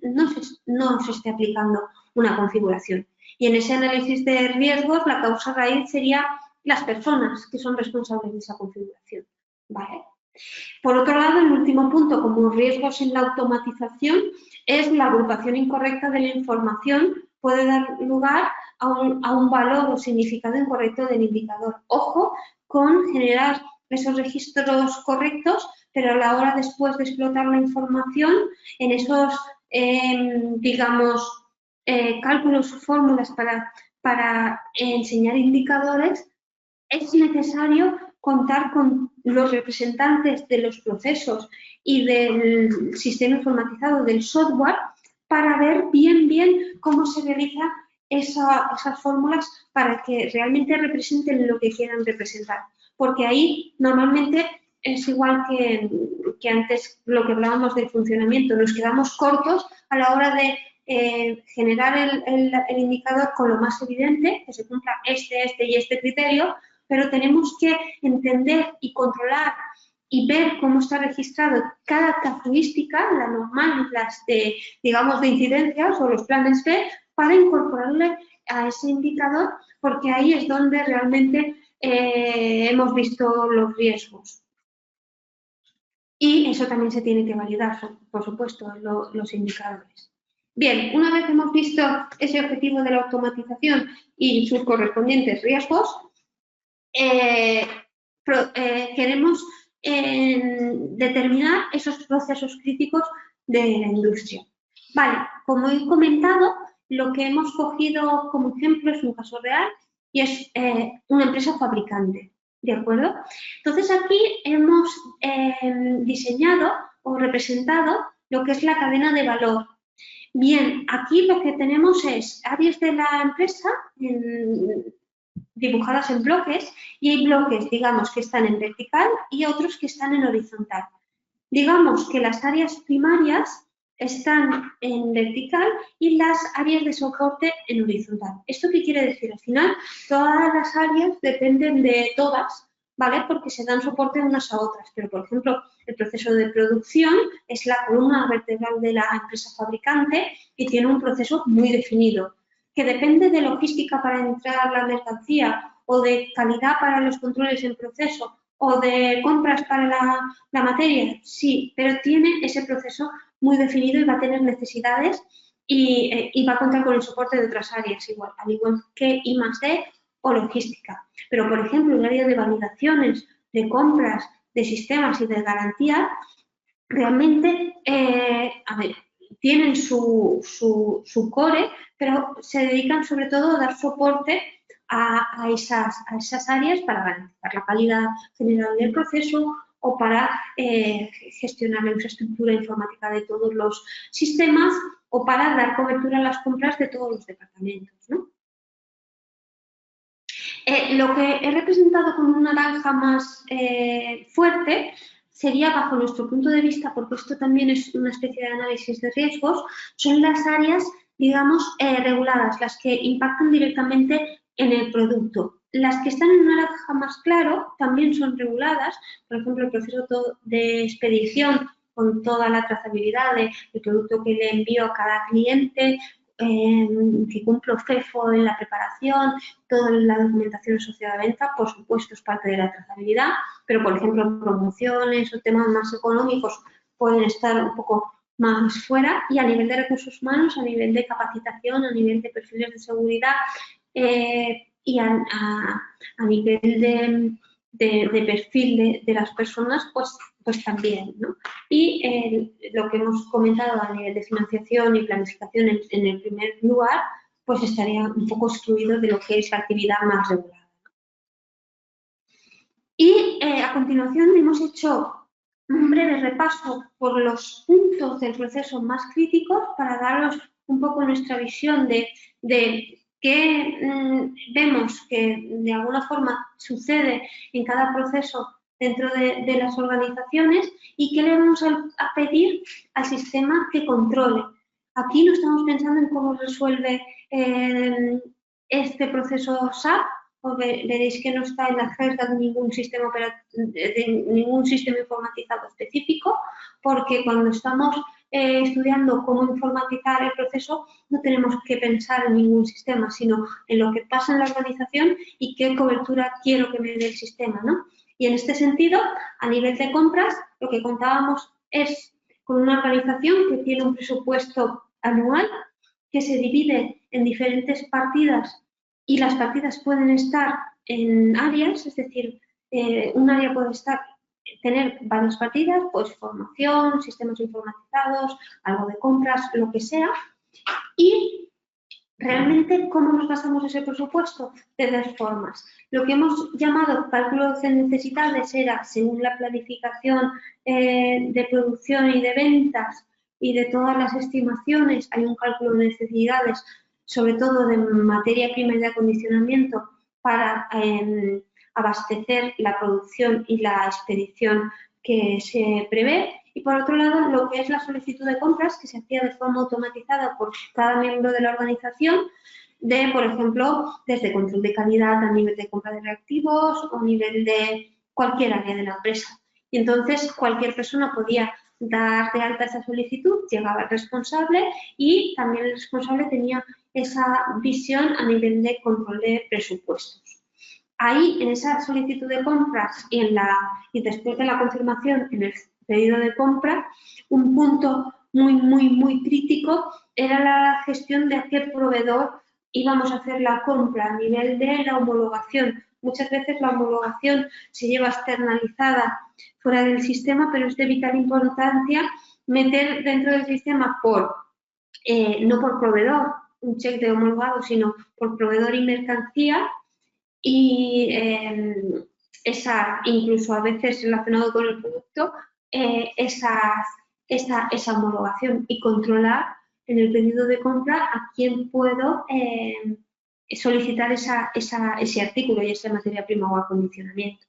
no se esté aplicando una configuración. Y en ese análisis de riesgos, la causa raíz sería las personas que son responsables de esa configuración. ¿Vale? Por otro lado, el último punto, como riesgos en la automatización, es la agrupación incorrecta de la información puede dar lugar a un valor o significado incorrecto del indicador. Ojo con generar esos registros correctos, pero a la hora después de explotar la información en esos, digamos, cálculos o fórmulas para enseñar indicadores, es necesario contar con los representantes de los procesos y del sistema informatizado del software para ver bien cómo se realizan esas fórmulas para que realmente representen lo que quieran representar. Porque ahí normalmente es igual que antes lo que hablábamos del funcionamiento, nos quedamos cortos a la hora de generar el indicador con lo más evidente, que se cumpla este y este criterio, pero tenemos que entender y controlar y ver cómo está registrado cada casuística, la normal, las de, digamos, de incidencias o los planes B, para incorporarle a ese indicador, porque ahí es donde realmente hemos visto los riesgos. Y eso también se tiene que validar, por supuesto, los indicadores. Bien, una vez hemos visto ese objetivo de la automatización y sus correspondientes riesgos, queremos determinar esos procesos críticos de la industria. Vale, como he comentado, lo que hemos cogido como ejemplo es un caso real y es una empresa fabricante, ¿de acuerdo? Entonces aquí hemos diseñado o representado lo que es la cadena de valor. Bien, aquí lo que tenemos es áreas de la empresa dibujadas en bloques y hay bloques, digamos, que están en vertical y otros que están en horizontal. Digamos que las áreas primarias están en vertical y las áreas de soporte en horizontal. ¿Esto qué quiere decir? Al final, todas las áreas dependen de todas, ¿vale? Porque se dan soporte unas a otras. Pero, por ejemplo, el proceso de producción es la columna vertebral de la empresa fabricante y tiene un proceso muy definido, que depende de logística para entrar la mercancía o de calidad para los controles en proceso o de compras para la materia, sí, pero tiene ese proceso muy definido y va a tener necesidades y va a contar con el soporte de otras áreas igual, al igual que I+D o logística. Pero, por ejemplo, el área de validaciones, de compras, de sistemas y de garantía, realmente, tienen su core, pero se dedican sobre todo a dar soporte a esas áreas para garantizar la calidad general del proceso o para gestionar la infraestructura informática de todos los sistemas o para dar cobertura a las compras de todos los departamentos, ¿no? Lo que he representado con un naranja más fuerte sería, bajo nuestro punto de vista, porque esto también es una especie de análisis de riesgos, son las áreas, digamos, reguladas, las que impactan directamente en el producto. Las que están en un naranja más claro también son reguladas, por ejemplo, el proceso de expedición con toda la trazabilidad del producto que le envío a cada cliente, que cumplo FEFO en la preparación, toda la documentación asociada a venta, por supuesto, es parte de la trazabilidad, pero, por ejemplo, promociones o temas más económicos pueden estar un poco más fuera, y a nivel de recursos humanos, a nivel de capacitación, a nivel de perfiles de seguridad y a nivel de perfil de las personas, pues también, ¿no? Y lo que hemos comentado a nivel de financiación y planificación en el primer lugar, pues estaría un poco excluido de lo que es la actividad más regulada. Y a continuación hemos hecho un breve repaso por los puntos del proceso más críticos para daros un poco nuestra visión de qué vemos que de alguna forma sucede en cada proceso dentro de las organizaciones y qué le vamos a pedir al sistema que controle. Aquí no estamos pensando en cómo resuelve este proceso SAP, o veréis que no está en la jerga de ningún sistema informatizado específico, porque cuando estamos estudiando cómo informatizar el proceso no tenemos que pensar en ningún sistema, sino en lo que pasa en la organización y qué cobertura quiero que me dé el sistema, ¿no? Y en este sentido, a nivel de compras, lo que contábamos es con una organización que tiene un presupuesto anual que se divide en diferentes partidas y las partidas pueden estar en áreas, es decir, un área puede tener varias partidas, pues formación, sistemas informatizados, algo de compras, lo que sea. Y realmente, ¿cómo nos gastamos ese presupuesto? De dos formas. Lo que hemos llamado cálculo de necesidades era, según la planificación de producción y de ventas y de todas las estimaciones, hay un cálculo de necesidades, sobre todo de materia prima y de acondicionamiento, para abastecer la producción y la expedición que se prevé. Y por otro lado, lo que es la solicitud de compras, que se hacía de forma automatizada por cada miembro de la organización, por ejemplo, desde control de calidad a nivel de compra de reactivos o a nivel de cualquier área de la empresa. Y entonces cualquier persona podía dar de alta esa solicitud, llegaba el responsable y también el responsable tenía esa visión a nivel de control de presupuestos. Ahí, en esa solicitud de compras y después de la confirmación en el pedido de compra, un punto muy crítico era la gestión de a qué proveedor íbamos a hacer la compra a nivel de la homologación. Muchas veces la homologación se lleva externalizada fuera del sistema, pero es de vital importancia meter dentro del sistema no por proveedor, un check de homologado, sino por proveedor y mercancía, y incluso a veces relacionado con el producto, esa homologación y controlar en el pedido de compra a quién puedo solicitar ese artículo y esa materia prima o acondicionamiento.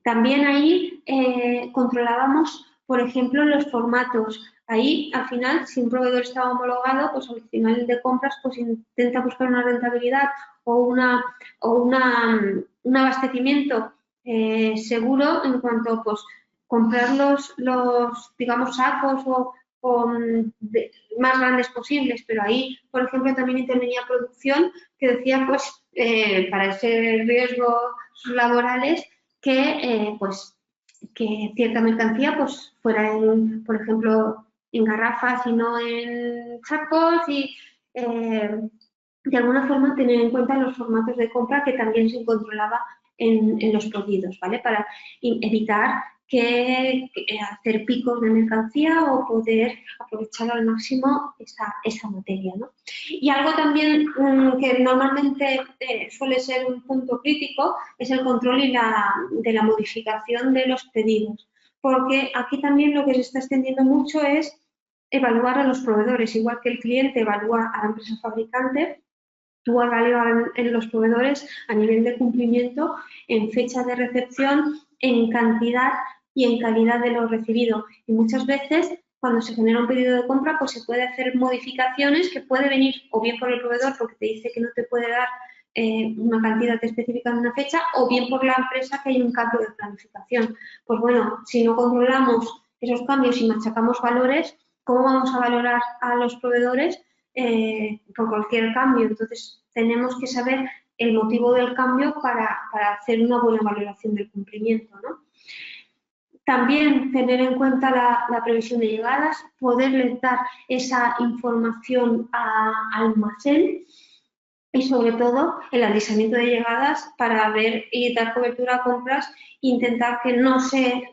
También ahí controlábamos, por ejemplo, los formatos. Ahí, al final, si un proveedor estaba homologado, pues al final de compras pues intenta buscar una rentabilidad o un abastecimiento seguro en cuanto a pues, comprar los digamos, sacos más grandes posibles, pero ahí, por ejemplo, también intervenía producción que decía, pues, para ese riesgo laborales, que cierta mercancía pues fuera por ejemplo, en garrafas y no en sacos y de alguna forma tener en cuenta los formatos de compra que también se controlaba en los pedidos, ¿vale? Para evitar hacer picos de mercancía o poder aprovechar al máximo esa materia, ¿no? Y algo también que normalmente suele ser un punto crítico es el control de la modificación de los pedidos, porque aquí también lo que se está extendiendo mucho es evaluar a los proveedores, igual que el cliente evalúa a la empresa fabricante, tú evalúas en los proveedores a nivel de cumplimiento, en fecha de recepción, en cantidad y en calidad de lo recibido. Y muchas veces, cuando se genera un pedido de compra, pues se puede hacer modificaciones que puede venir o bien por el proveedor porque te dice que no te puede dar una cantidad específica en una fecha, o bien por la empresa que hay un cambio de planificación. Pues bueno, si no controlamos esos cambios y machacamos valores, ¿cómo vamos a valorar a los proveedores por cualquier cambio? Entonces, tenemos que saber el motivo del cambio para hacer una buena valoración del cumplimiento, ¿no? También tener en cuenta la previsión de llegadas, poderles dar esa información al almacén y sobre todo el alisamiento de llegadas para ver y dar cobertura a compras e intentar que no se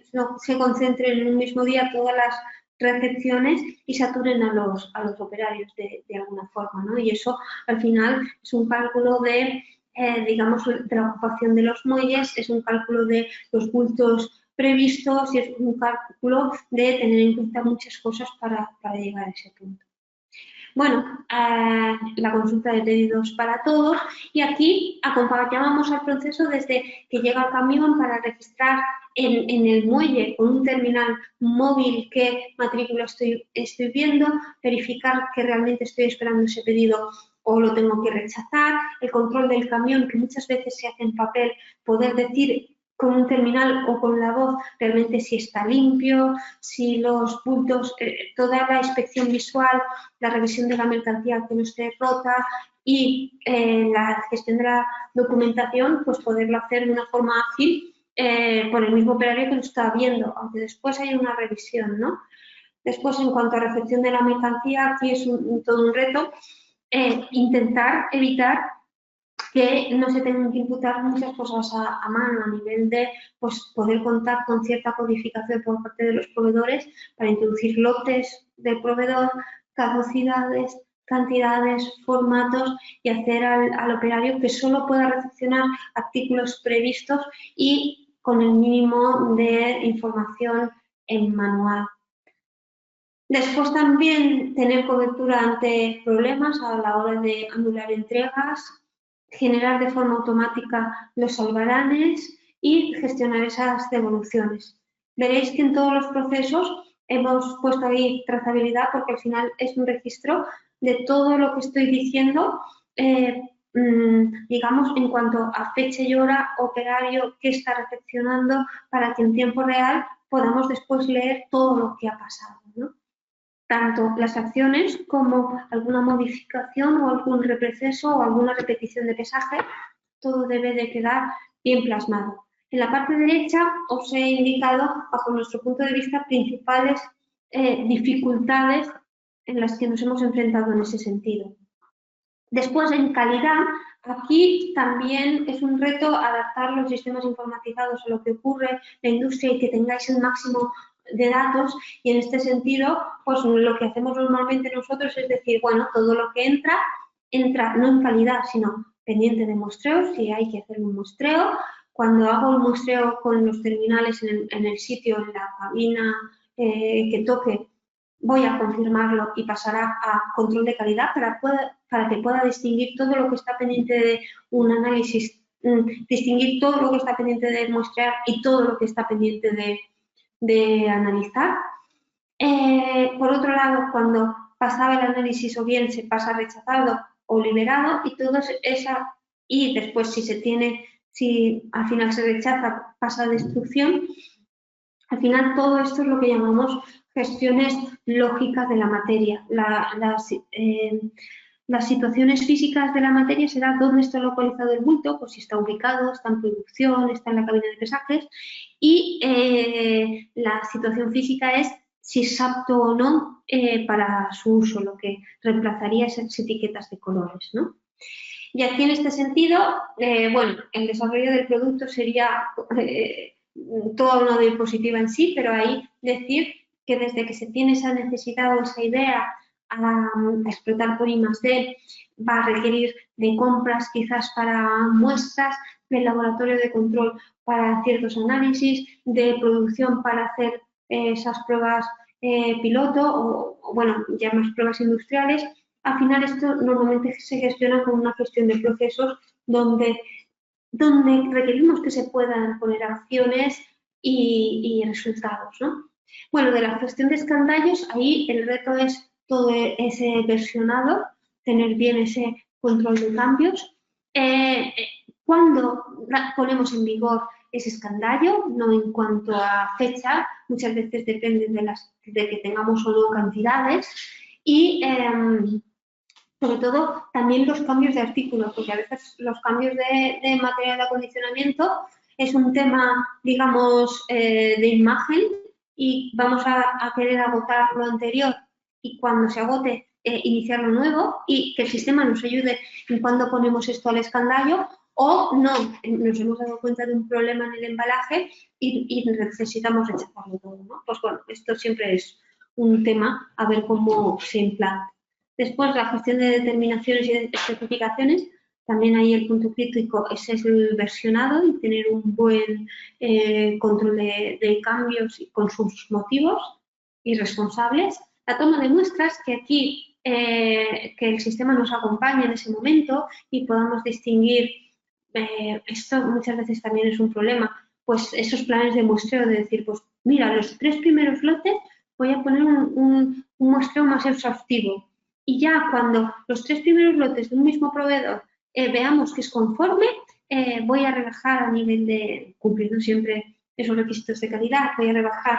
concentren en un mismo día todas las recepciones y saturen a los operarios de alguna forma, ¿no? Y eso al final es un cálculo digamos, de la ocupación de los muelles, es un cálculo de los bultos previstos y es un cálculo de tener en cuenta muchas cosas para llegar a ese punto. Bueno, la consulta de pedidos para todos y aquí acompañábamos al proceso desde que llega el camión para registrar en el muelle con un terminal móvil qué matrícula estoy viendo, verificar que realmente estoy esperando ese pedido o lo tengo que rechazar, el control del camión que muchas veces se hace en papel, poder decir con un terminal o con la voz realmente si está limpio, si los bultos, toda la inspección visual, la revisión de la mercancía que no esté rota y la gestión de la documentación, pues poderlo hacer de una forma ágil por el mismo operario que lo está viendo, aunque después hay una revisión, ¿no? Después, en cuanto a recepción de la mercancía, aquí es todo un reto intentar evitar que no se tengan que imputar muchas cosas a mano a nivel de pues, poder contar con cierta codificación por parte de los proveedores para introducir lotes del proveedor, caducidades, cantidades, formatos y hacer al operario que solo pueda recepcionar artículos previstos y con el mínimo de información en manual. Después también tener cobertura ante problemas a la hora de anular entregas, generar de forma automática los salvaranes y gestionar esas devoluciones. Veréis que en todos los procesos hemos puesto ahí trazabilidad porque al final es un registro de todo lo que estoy diciendo, digamos, en cuanto a fecha y hora, operario, qué está recepcionando, para que en tiempo real podamos después leer todo lo que ha pasado, ¿no? Tanto las acciones como alguna modificación o algún reproceso o alguna repetición de pesaje, todo debe de quedar bien plasmado. En la parte derecha os he indicado, bajo nuestro punto de vista, principales dificultades en las que nos hemos enfrentado en ese sentido. Después, en calidad, aquí también es un reto adaptar los sistemas informatizados a lo que ocurre en la industria y que tengáis el máximo de datos y en este sentido, pues lo que hacemos normalmente nosotros es decir, bueno, todo lo que entra no en calidad, sino pendiente de muestreo, si hay que hacer un muestreo. Cuando hago el muestreo con los terminales en el sitio, en la cabina que toque, voy a confirmarlo y pasará a control de calidad para que pueda distinguir todo lo que está pendiente de un análisis, distinguir todo lo que está pendiente de muestrear y todo lo que está pendiente de analizar. Por otro lado, cuando pasaba el análisis o bien se pasa rechazado o liberado y después si al final se rechaza, pasa a destrucción. Al final todo esto es lo que llamamos gestiones lógicas de la materia. Las situaciones físicas de la materia será dónde está localizado el bulto, pues si está ubicado, está en producción, está en la cabina de pesajes, y la situación física es si es apto o no para su uso, lo que reemplazaría esas etiquetas de colores, ¿no? Y aquí en este sentido, bueno, el desarrollo del producto sería toda una diapositiva en sí, pero ahí decir que desde que se tiene esa necesidad o esa idea a explotar por I+D, va a requerir de compras quizás para muestras, de laboratorio de control para ciertos análisis, de producción para hacer esas pruebas piloto o, bueno, ya más pruebas industriales. Al final esto normalmente se gestiona con una gestión de procesos donde requerimos que se puedan poner acciones y resultados, ¿no? Bueno, de la gestión de escandallos, ahí el reto es todo ese versionado, tener bien ese control de cambios. ¿Cuándo ponemos en vigor ese escandallo? No en cuanto a fecha, muchas veces depende de que tengamos o no cantidades. Y sobre todo también los cambios de artículos, porque a veces los cambios de material de acondicionamiento es un tema, digamos, de imagen y vamos a querer agotar lo anterior y cuando se agote iniciar lo nuevo y que el sistema nos ayude en cuando ponemos esto al escandallo o no, nos hemos dado cuenta de un problema en el embalaje y necesitamos rechazarlo todo, ¿no? Pues bueno, esto siempre es un tema a ver cómo se implanta. Después, la gestión de determinaciones y de especificaciones, también ahí el punto crítico es el versionado y tener un buen control de cambios y con sus motivos y responsables. La toma de muestras, que aquí que el sistema nos acompañe en ese momento y podamos distinguir, esto muchas veces también es un problema, pues esos planes de muestreo de decir, pues mira, los 3 primeros lotes voy a poner un muestreo más exhaustivo y ya cuando los 3 primeros lotes de un mismo proveedor veamos que es conforme, voy a rebajar a nivel de, cumpliendo siempre esos requisitos de calidad, voy a rebajar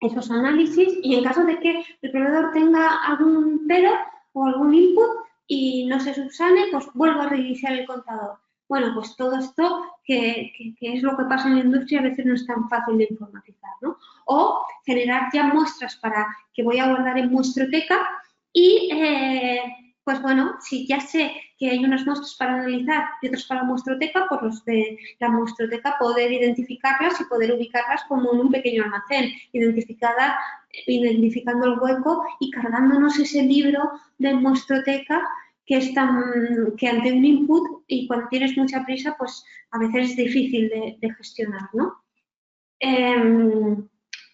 esos análisis y en caso de que el proveedor tenga algún pero o algún input y no se subsane, pues vuelvo a reiniciar el contador. Bueno, pues todo esto que es lo que pasa en la industria a veces no es tan fácil de informatizar, ¿no? O generar ya muestras para que voy a guardar en muestroteca y pues bueno, si ya sé que hay unas muestras para analizar y otras para muestroteca, pues los de la muestroteca poder identificarlas y poder ubicarlas como en un pequeño almacén, identificando el hueco y cargándonos ese libro de muestroteca que ante un input y cuando tienes mucha prisa, pues a veces es difícil de gestionar, ¿no?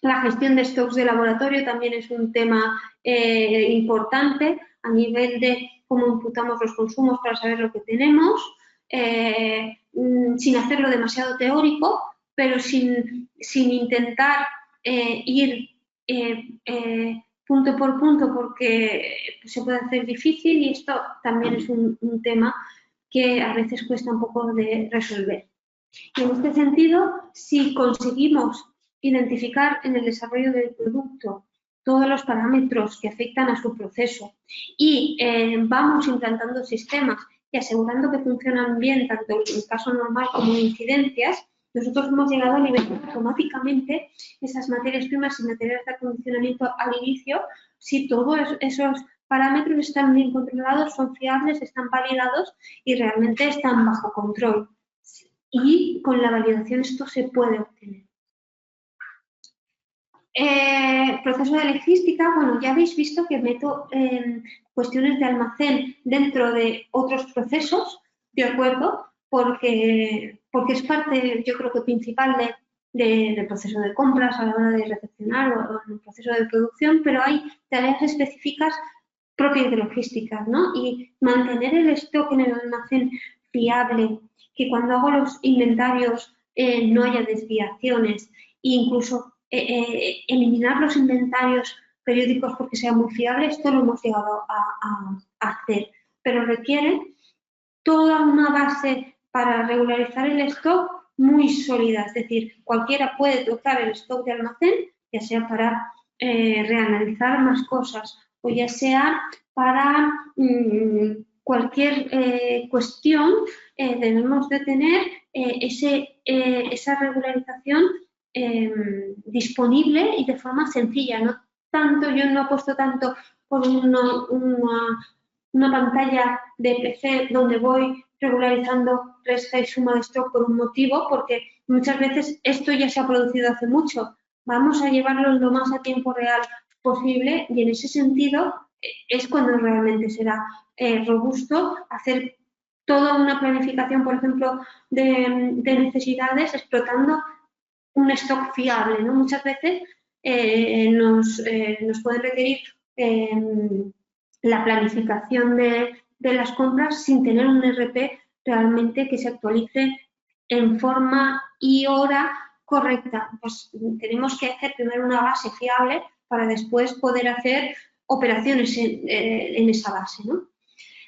La gestión de stocks de laboratorio también es un tema importante a nivel de cómo imputamos los consumos para saber lo que tenemos, sin hacerlo demasiado teórico, pero sin intentar ir punto por punto porque se puede hacer difícil y esto también es un tema que a veces cuesta un poco de resolver. Y en este sentido, si conseguimos identificar en el desarrollo del producto todos los parámetros que afectan a su proceso y vamos implantando sistemas y asegurando que funcionan bien tanto en caso normal como en incidencias, nosotros hemos llegado a liberar automáticamente esas materias primas y materiales de acondicionamiento al inicio si todos esos parámetros están bien controlados, son fiables, están validados y realmente están bajo control. Y con la validación esto se puede obtener. Proceso de logística, bueno, ya habéis visto que meto cuestiones de almacén dentro de otros procesos, ¿de acuerdo? Porque es parte, yo creo que principal del proceso de compras a la hora de recepcionar o en el proceso de producción, pero hay tareas específicas propias de logística, ¿no? Y mantener el stock en el almacén fiable, que cuando hago los inventarios no haya desviaciones, e incluso eliminar los inventarios periódicos porque sean muy fiables, esto lo hemos llegado a hacer, pero requiere toda una base para regularizar el stock muy sólida, es decir, cualquiera puede tocar el stock de almacén, ya sea para reanalizar más cosas o ya sea para cualquier cuestión, debemos de tener esa regularización disponible y de forma sencilla. No tanto, yo no apuesto tanto por una pantalla de PC donde voy regularizando resta y suma de stock por un motivo, porque muchas veces esto ya se ha producido hace mucho. Vamos a llevarlo lo más a tiempo real posible y en ese sentido es cuando realmente será robusto hacer toda una planificación, por ejemplo, de necesidades explotando un stock fiable, ¿no? Muchas veces nos pueden requerir la planificación de las compras sin tener un RP realmente que se actualice en forma y hora correcta. Pues tenemos que hacer primero una base fiable para después poder hacer operaciones en esa base, ¿no?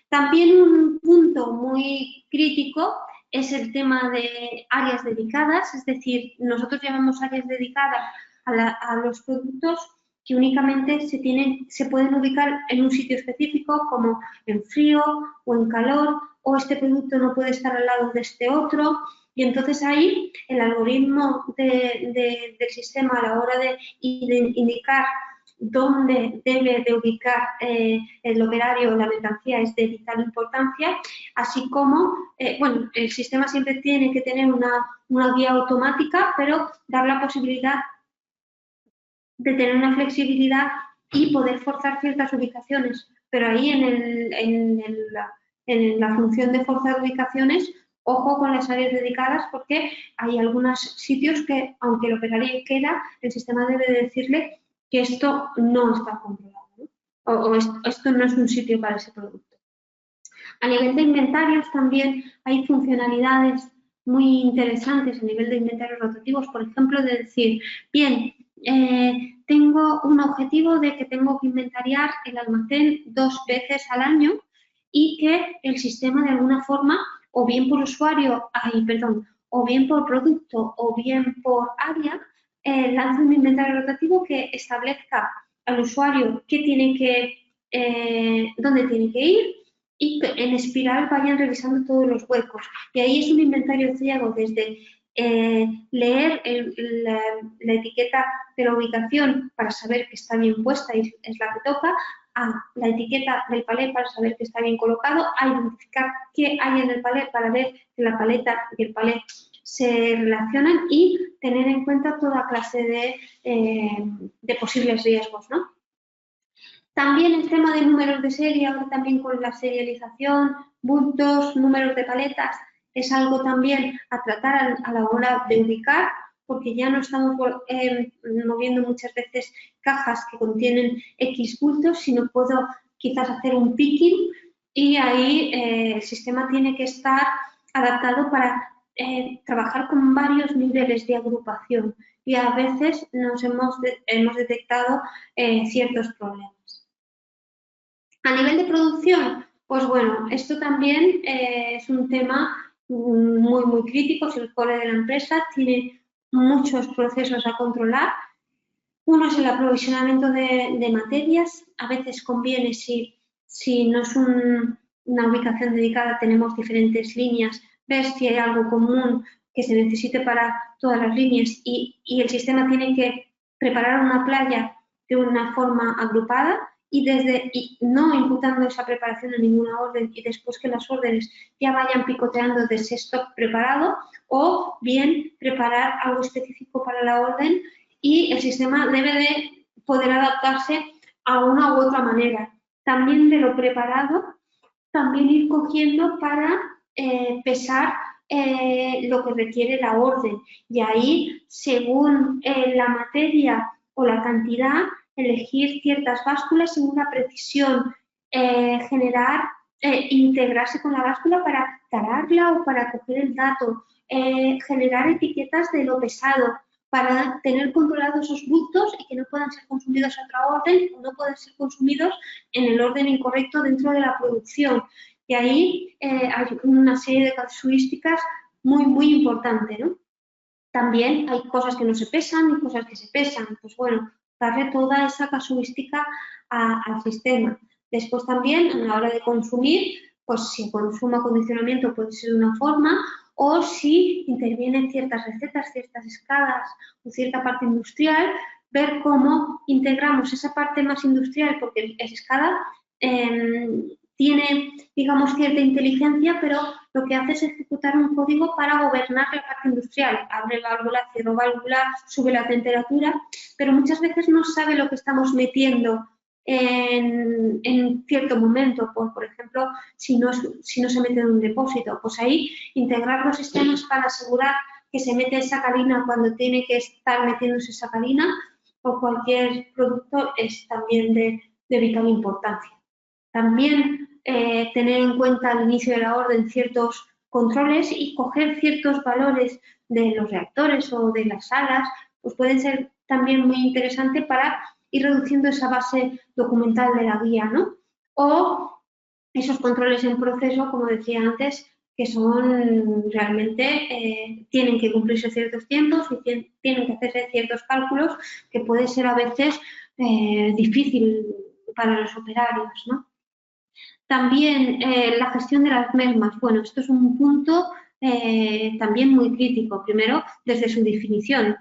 También un punto muy crítico es el tema de áreas dedicadas, es decir, nosotros llamamos áreas dedicadas a los productos que únicamente se pueden ubicar en un sitio específico, como en frío o en calor, o este producto no puede estar al lado de este otro. Y entonces ahí el algoritmo del sistema a la hora de indicar dónde debe de ubicar el operario o la mercancía es de vital importancia, así como, bueno, el sistema siempre tiene que tener una guía automática, pero dar la posibilidad de tener una flexibilidad y poder forzar ciertas ubicaciones. Pero ahí en la función de forzar ubicaciones, ojo con las áreas dedicadas porque hay algunos sitios que, aunque el operario quiera, el sistema debe decirle que esto no está controlado, ¿no? esto no es un sitio para ese producto. A nivel de inventarios también hay funcionalidades muy interesantes a nivel de inventarios rotativos, por ejemplo, de decir, bien, tengo un objetivo de que tengo que inventariar el almacén 2 veces al año y que el sistema de alguna forma, o bien por usuario, o bien por producto o bien por área, lance un inventario rotativo que establezca al usuario qué tiene dónde tiene que ir y que en espiral vayan revisando todos los huecos. Y ahí es un inventario ciego desde leer la etiqueta de la ubicación para saber que está bien puesta y es la que toca, a la etiqueta del palé para saber que está bien colocado, a identificar qué hay en el palé para ver que la paleta y el palé se relacionan y tener en cuenta toda clase de posibles riesgos, ¿no? También el tema de números de serie, ahora también con la serialización, bultos, números de paletas, es algo también a tratar a la hora de ubicar, porque ya no estamos moviendo muchas veces cajas que contienen X bultos, sino puedo quizás hacer un picking y ahí el sistema tiene que estar adaptado para trabajar con varios niveles de agrupación y a veces nos hemos detectado ciertos problemas. A nivel de producción, pues bueno, esto también es un tema muy crítico, es el core de la empresa, tiene muchos procesos a controlar. Uno es el aprovisionamiento de materias, a veces conviene si no es una ubicación dedicada, tenemos diferentes líneas, ver si hay algo común que se necesite para todas las líneas y el sistema tiene que preparar una playa de una forma agrupada y no imputando esa preparación a ninguna orden y después que las órdenes ya vayan picoteando de ese stock preparado o bien preparar algo específico para la orden y el sistema debe de poder adaptarse a una u otra manera. También de lo preparado, también ir cogiendo para pesar lo que requiere la orden. Y ahí, según la materia o la cantidad, elegir ciertas básculas según la precisión, integrarse con la báscula para tararla o para coger el dato, generar etiquetas de lo pesado, para tener controlados esos bultos y que no puedan ser consumidos a otra orden o no puedan ser consumidos en el orden incorrecto dentro de la producción. Y ahí hay una serie de casuísticas muy importante, ¿no? También hay cosas que no se pesan y cosas que se pesan. Pues bueno, darle toda esa casuística al sistema. Después también, a la hora de consumir, pues si consumo acondicionamiento puede ser de una forma o si intervienen ciertas recetas, ciertas escalas o cierta parte industrial, ver cómo integramos esa parte más industrial, porque es escala, tiene, digamos, cierta inteligencia, pero lo que hace es ejecutar un código para gobernar la parte industrial. Abre válvula, cierra válvula, sube la temperatura, pero muchas veces no sabe lo que estamos metiendo en cierto momento. Por ejemplo, si no se mete en un depósito, pues ahí integrar los sistemas para asegurar que se mete sacarina cuando tiene que estar metiéndose sacarina o cualquier producto es también de vital importancia. También tener en cuenta al inicio de la orden ciertos controles y coger ciertos valores de los reactores o de las salas, pues pueden ser también muy interesantes para ir reduciendo esa base documental de la guía, ¿no? O esos controles en proceso, como decía antes, que son realmente, tienen que cumplirse ciertos tiempos y tienen que hacerse ciertos cálculos que puede ser a veces difícil para los operarios, ¿no? También la gestión de las mermas. Bueno, esto es un punto también muy crítico. Primero, desde su definición.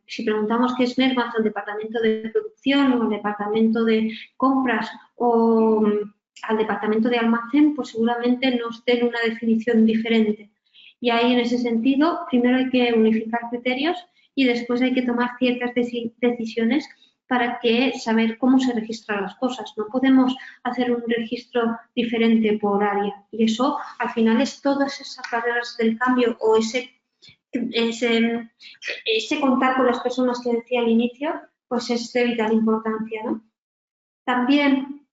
Si preguntamos qué es mermas al departamento de producción o al departamento de compras o al departamento de almacén, pues seguramente nos den una definición diferente. Y ahí, en ese sentido, primero hay que unificar criterios y después hay que tomar ciertas decisiones para saber cómo se registran las cosas. No podemos hacer un registro diferente por área. Y eso, al final, es todas esas barreras del cambio o ese contar con las personas que decía al inicio, pues es de vital importancia, ¿no? También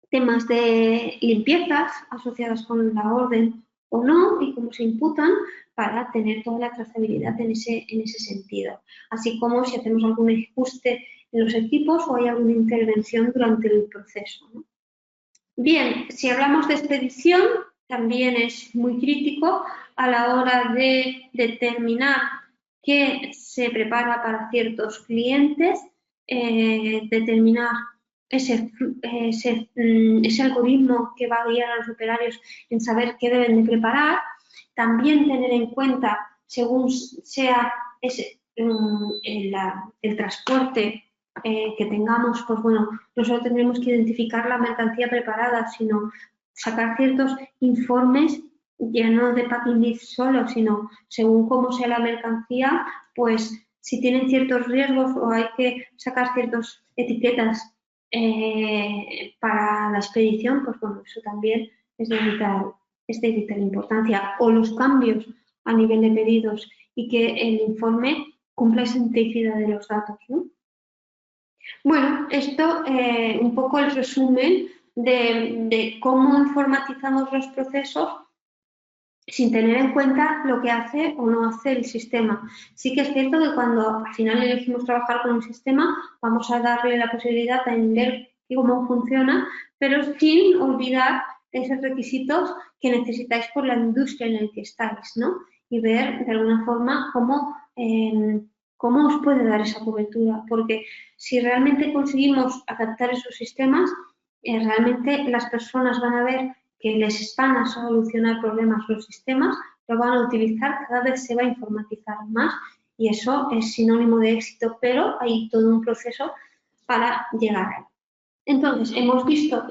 temas de limpiezas asociadas con la orden o no y cómo se imputan para tener toda la trazabilidad en ese sentido. Así como si hacemos algún ajuste en los equipos o hay alguna intervención durante el proceso, ¿no? Bien, si hablamos de expedición, también es muy crítico a la hora de determinar qué se prepara para ciertos clientes, determinar ese algoritmo que va a guiar a los operarios en saber qué deben de preparar, también tener en cuenta, según sea el transporte que tengamos, pues bueno, no solo tendremos que identificar la mercancía preparada, sino sacar ciertos informes, ya no de packing list solo, sino según cómo sea la mercancía, pues si tienen ciertos riesgos o hay que sacar ciertas etiquetas para la expedición, pues bueno, eso también es de vital importancia. O los cambios a nivel de pedidos y que el informe cumpla esa integridad de los datos, ¿no? Bueno, esto un poco el resumen de cómo informatizamos los procesos sin tener en cuenta lo que hace o no hace el sistema. Sí que es cierto que cuando al final elegimos trabajar con un sistema, vamos a darle la posibilidad de entender cómo funciona, pero sin olvidar esos requisitos que necesitáis por la industria en la que estáis, ¿no? Y ver de alguna forma cómo os puede dar esa cobertura, porque si realmente conseguimos adaptar esos sistemas, realmente las personas van a ver que les van a solucionar problemas los sistemas, lo van a utilizar, cada vez se va a informatizar más y eso es sinónimo de éxito, pero hay todo un proceso para llegar ahí. Entonces, hemos visto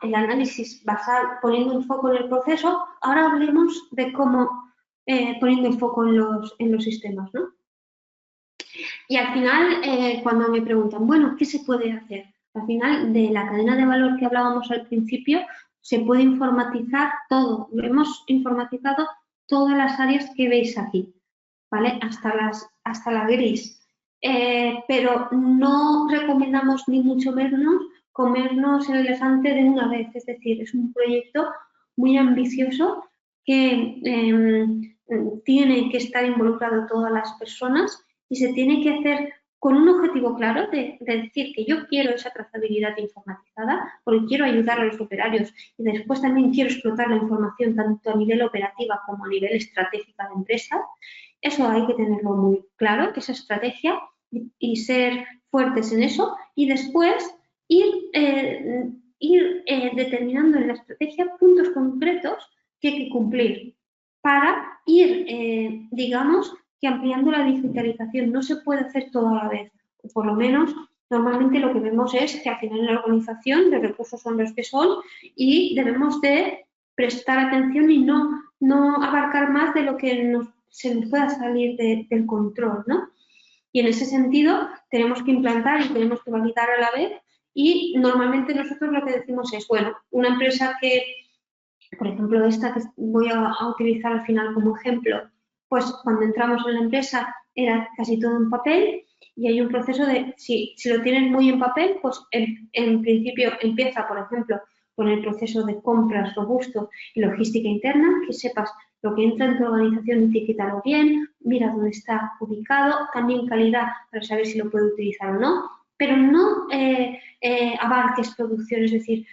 el análisis basado, poniendo un foco en el proceso, ahora hablemos de cómo poniendo el foco en los sistemas, ¿no? Y al final, cuando me preguntan, bueno, ¿qué se puede hacer? Al final, de la cadena de valor que hablábamos al principio, se puede informatizar todo. Lo hemos informatizado todas las áreas que veis aquí, ¿vale? Hasta la gris. Pero no recomendamos ni mucho menos comernos el elefante de una vez. Es decir, es un proyecto muy ambicioso que tiene que estar involucrado todas las personas y se tiene que hacer con un objetivo claro de decir que yo quiero esa trazabilidad informatizada porque quiero ayudar a los operarios y después también quiero explotar la información tanto a nivel operativa como a nivel estratégico de empresa. Eso hay que tenerlo muy claro, esa estrategia, y ser fuertes en eso y después ir determinando en la estrategia puntos concretos que hay que cumplir para ir, digamos, que ampliando la digitalización. No se puede hacer todo a la vez, o por lo menos normalmente lo que vemos es que al final en la organización los recursos son los que son y debemos de prestar atención y no abarcar más de lo que se nos pueda salir del control, ¿no? Y en ese sentido tenemos que implantar y tenemos que validar a la vez y normalmente nosotros lo que decimos es, bueno, una empresa que, por ejemplo, esta que voy a utilizar al final como ejemplo, pues cuando entramos en la empresa era casi todo en papel y hay un proceso de, si lo tienes muy en papel, pues en principio empieza, por ejemplo, con el proceso de compras robusto y logística interna, que sepas lo que entra en tu organización, etiquétalo bien, mira dónde está ubicado, también calidad para saber si lo puede utilizar o no, pero no abarques producción, es decir,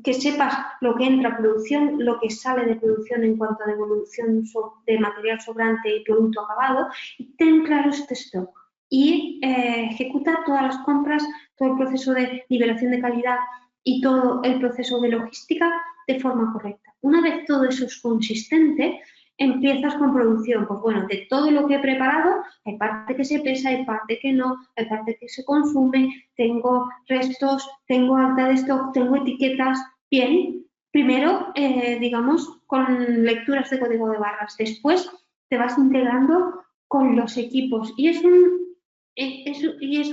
que sepas lo que entra a producción, lo que sale de producción en cuanto a devolución de material sobrante y producto acabado, y ten claro este stock y ejecuta todas las compras, todo el proceso de liberación de calidad y todo el proceso de logística de forma correcta. Una vez todo eso es consistente, empiezas con producción. Pues bueno, de todo lo que he preparado, hay parte que se pesa, hay parte que no, hay parte que se consume, tengo restos, tengo alta de stock, tengo etiquetas. Bien, primero, digamos, con lecturas de código de barras. Después te vas integrando con los equipos y es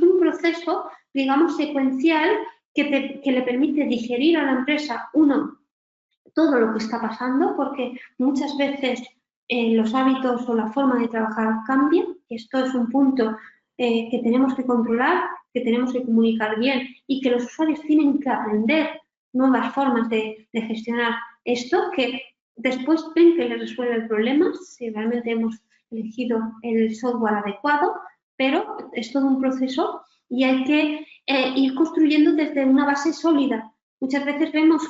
un proceso, digamos, secuencial que le permite digerir a la empresa, uno, todo lo que está pasando, porque muchas veces los hábitos o la forma de trabajar cambian, y esto es un punto que tenemos que controlar, que tenemos que comunicar bien y que los usuarios tienen que aprender nuevas formas de gestionar esto, que después ven que les resuelve el problema si realmente hemos elegido el software adecuado, pero es todo un proceso y hay que ir construyendo desde una base sólida. Muchas veces vemos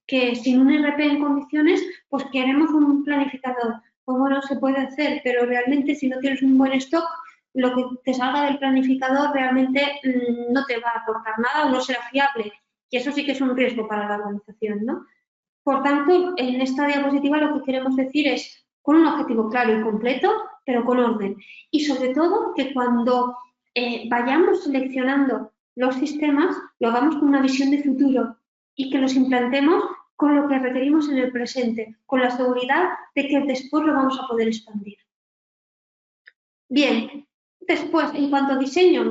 que sin un RP en condiciones, pues queremos un planificador. Pues bueno, se puede hacer, pero realmente si no tienes un buen stock, lo que te salga del planificador realmente no te va a aportar nada o no será fiable. Y eso sí que es un riesgo para la organización, ¿no? Por tanto, en esta diapositiva lo que queremos decir es con un objetivo claro y completo, pero con orden. Y sobre todo que cuando vayamos seleccionando los sistemas, lo hagamos con una visión de futuro y que los implantemos con lo que requerimos en el presente, con la seguridad de que después lo vamos a poder expandir. Bien, después, en cuanto a diseño,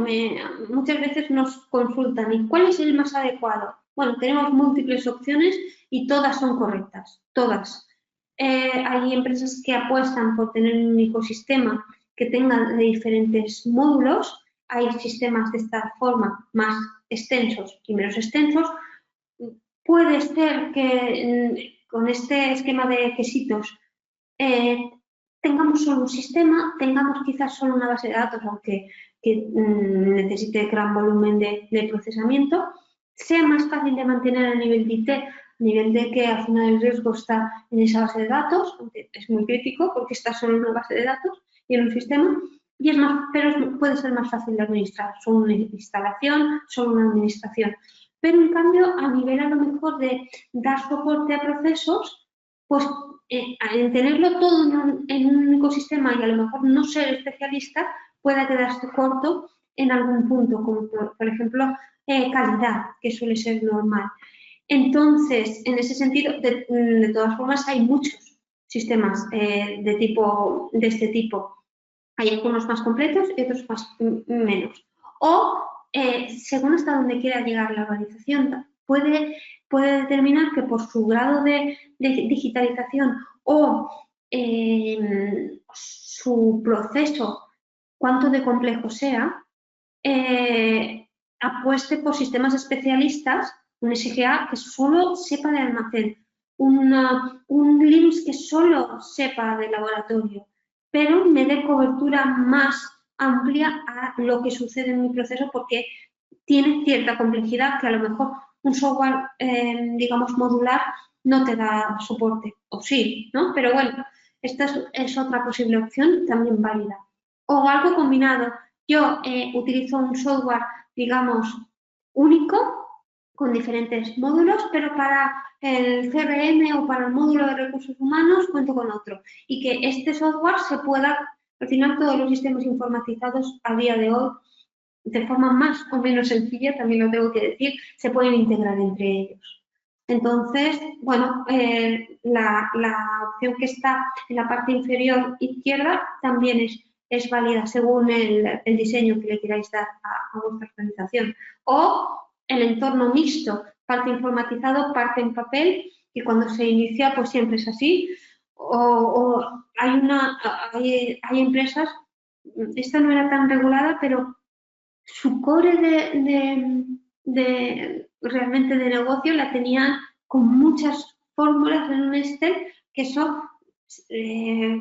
muchas veces nos consultan, ¿y cuál es el más adecuado? Bueno, tenemos múltiples opciones y todas son correctas, todas. Hay empresas que apuestan por tener un único sistema que tenga diferentes módulos. Hay sistemas de esta forma más extensos y menos extensos. Puede ser que con este esquema de quesitos tengamos solo un sistema, tengamos quizás solo una base de datos, aunque necesite gran volumen de procesamiento, sea más fácil de mantener a nivel de IT, a nivel de que al final el riesgo está en esa base de datos, aunque es muy crítico porque está solo en una base de datos y en un sistema, y es más, pero puede ser más fácil de administrar, solo una instalación, solo una administración. Pero en cambio, a nivel a lo mejor de dar soporte a procesos, pues en tenerlo todo en un único sistema y a lo mejor no ser especialista, pueda quedarse corto en algún punto, como por ejemplo calidad, que suele ser normal. Entonces, en ese sentido, de todas formas, hay muchos sistemas de este tipo. Hay algunos más completos y otros menos. O, según hasta donde quiera llegar la organización, puede determinar que por su grado de digitalización o su proceso, cuánto de complejo sea, apueste por sistemas especialistas, un SGA que solo sepa de almacén, un Linux que solo sepa de laboratorio, pero me dé cobertura más amplia a lo que sucede en mi proceso porque tiene cierta complejidad que a lo mejor un software, digamos, modular no te da soporte, o sí, ¿no? Pero bueno, esta es otra posible opción también válida. O algo combinado. Yo utilizo un software, digamos, único, con diferentes módulos, pero para el CRM o para el módulo de recursos humanos cuento con otro. Y que este software se pueda, al final todos los sistemas informatizados a día de hoy, de forma más o menos sencilla, también lo tengo que decir, se pueden integrar entre ellos. Entonces, bueno, la opción que está en la parte inferior izquierda también es válida según el diseño que le queráis dar a vuestra organización. O el entorno mixto, parte informatizado, parte en papel, y cuando se inicia pues siempre es así. O hay empresas, esta no era tan regulada, pero su core realmente de negocio la tenía con muchas fórmulas en un Excel que eso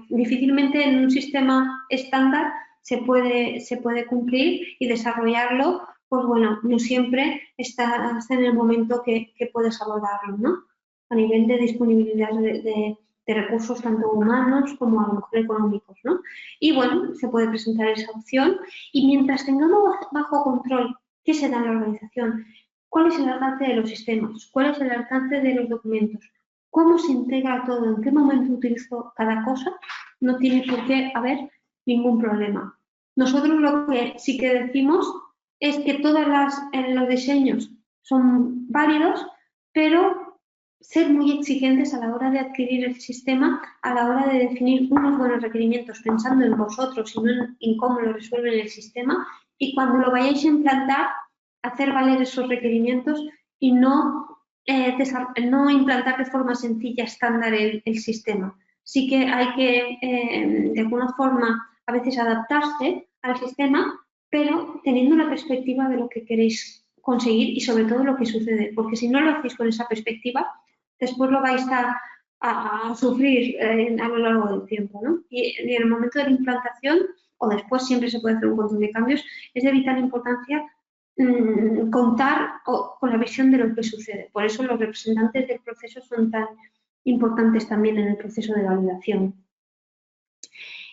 difícilmente en un sistema estándar se puede cumplir y desarrollarlo, pues bueno, no siempre estás en el momento que puedes abordarlo, ¿no? A nivel de disponibilidad de recursos tanto humanos como a lo mejor económicos, ¿no? Y bueno, se puede presentar esa opción y mientras tengamos bajo control qué se da en la organización, cuál es el alcance de los sistemas, cuál es el alcance de los documentos, cómo se integra todo, en qué momento utilizo cada cosa, no tiene por qué haber ningún problema. Nosotros lo que sí que decimos es que todos los diseños son válidos, pero ser muy exigentes a la hora de adquirir el sistema, a la hora de definir unos buenos requerimientos pensando en vosotros y no en cómo lo resuelven el sistema, y cuando lo vayáis a implantar, hacer valer esos requerimientos y no implantar de forma sencilla, estándar el sistema. Sí que hay que, de alguna forma, a veces adaptarse al sistema, pero teniendo la perspectiva de lo que queréis conseguir y sobre todo lo que sucede, porque si no lo hacéis con esa perspectiva, después lo vais a sufrir a lo largo del tiempo, ¿no? Y en el momento de la implantación, o después siempre se puede hacer un montón de cambios, es de vital importancia contar con la visión de lo que sucede. Por eso los representantes del proceso son tan importantes también en el proceso de validación.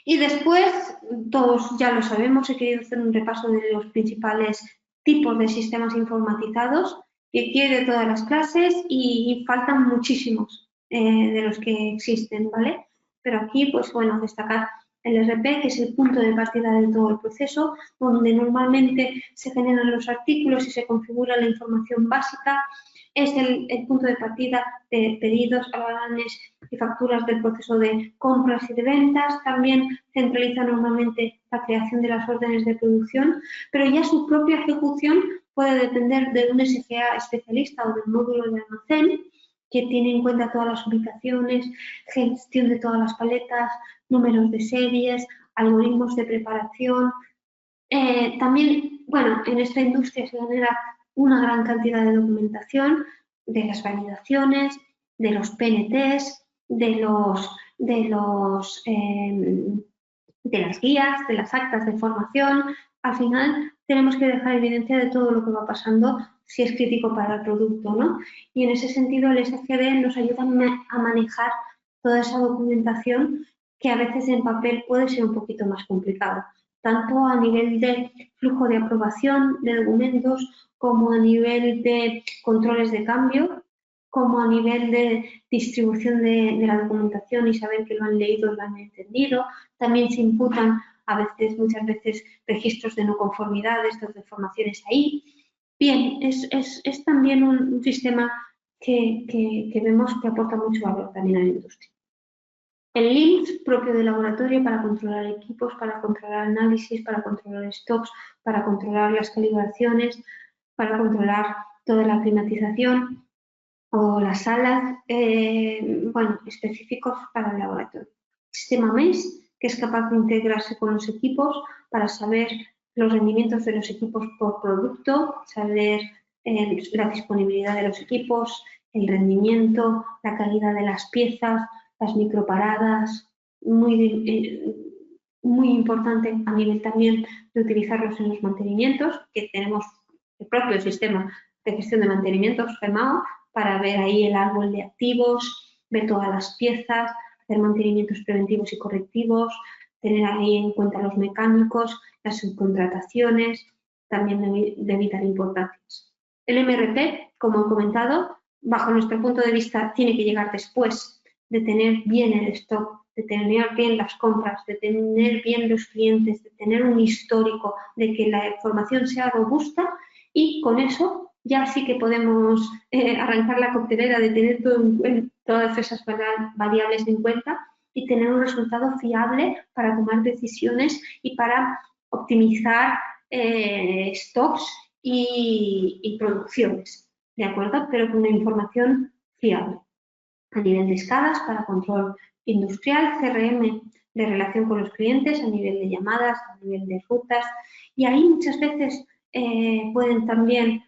Y después, todos ya lo sabemos, he querido hacer un repaso de los principales tipos de sistemas informatizados que quiere todas las clases y faltan muchísimos de los que existen, ¿vale? Pero aquí, pues bueno, destacar el RP, que es el punto de partida de todo el proceso, donde normalmente se generan los artículos y se configura la información básica. Es el punto de partida de pedidos, almacenes y facturas del proceso de compras y de ventas. También centraliza normalmente la creación de las órdenes de producción, pero ya su propia ejecución puede depender de un SGA especialista o del módulo de almacén, que tiene en cuenta todas las ubicaciones, gestión de todas las paletas, números de series, algoritmos de preparación. También, bueno, en esta industria se genera una gran cantidad de documentación de las validaciones, de los PNTs, de las guías, de las actas de formación. Al final tenemos que dejar evidencia de todo lo que va pasando si es crítico para el producto, ¿no? Y en ese sentido el SGD nos ayuda a manejar toda esa documentación que a veces en papel puede ser un poquito más complicado, tanto a nivel de flujo de aprobación de documentos como a nivel de controles de cambio, como a nivel de distribución de la documentación y saber que lo han leído y lo han entendido. También se imputan muchas veces registros de no conformidades, de informaciones ahí. Bien, es también un sistema que vemos que aporta mucho valor también a la industria. El LIMS, propio del laboratorio para controlar equipos, para controlar análisis, para controlar stocks, para controlar las calibraciones, para controlar toda la climatización o las salas, bueno, específicos para el laboratorio. Sistema MES, que es capaz de integrarse con los equipos para saber los rendimientos de los equipos por producto, saber la disponibilidad de los equipos, el rendimiento, la calidad de las piezas, las microparadas, muy importante a nivel también de utilizarlos en los mantenimientos, que tenemos el propio sistema de gestión de mantenimientos, GEMAO, para ver ahí el árbol de activos, ver todas las piezas, hacer mantenimientos preventivos y correctivos, tener ahí en cuenta los mecánicos, las subcontrataciones, también de vital importancia. El MRP, como he comentado, bajo nuestro punto de vista, tiene que llegar después de tener bien el stock, de tener bien las compras, de tener bien los clientes, de tener un histórico, de que la información sea robusta y con eso ya sí que podemos arrancar la coctelera de tener todas esas variables en cuenta y tener un resultado fiable para tomar decisiones y para optimizar stocks y producciones, ¿de acuerdo? Pero con una información fiable. A nivel de escalas para control industrial, CRM de relación con los clientes, a nivel de llamadas, a nivel de rutas, y ahí muchas veces pueden también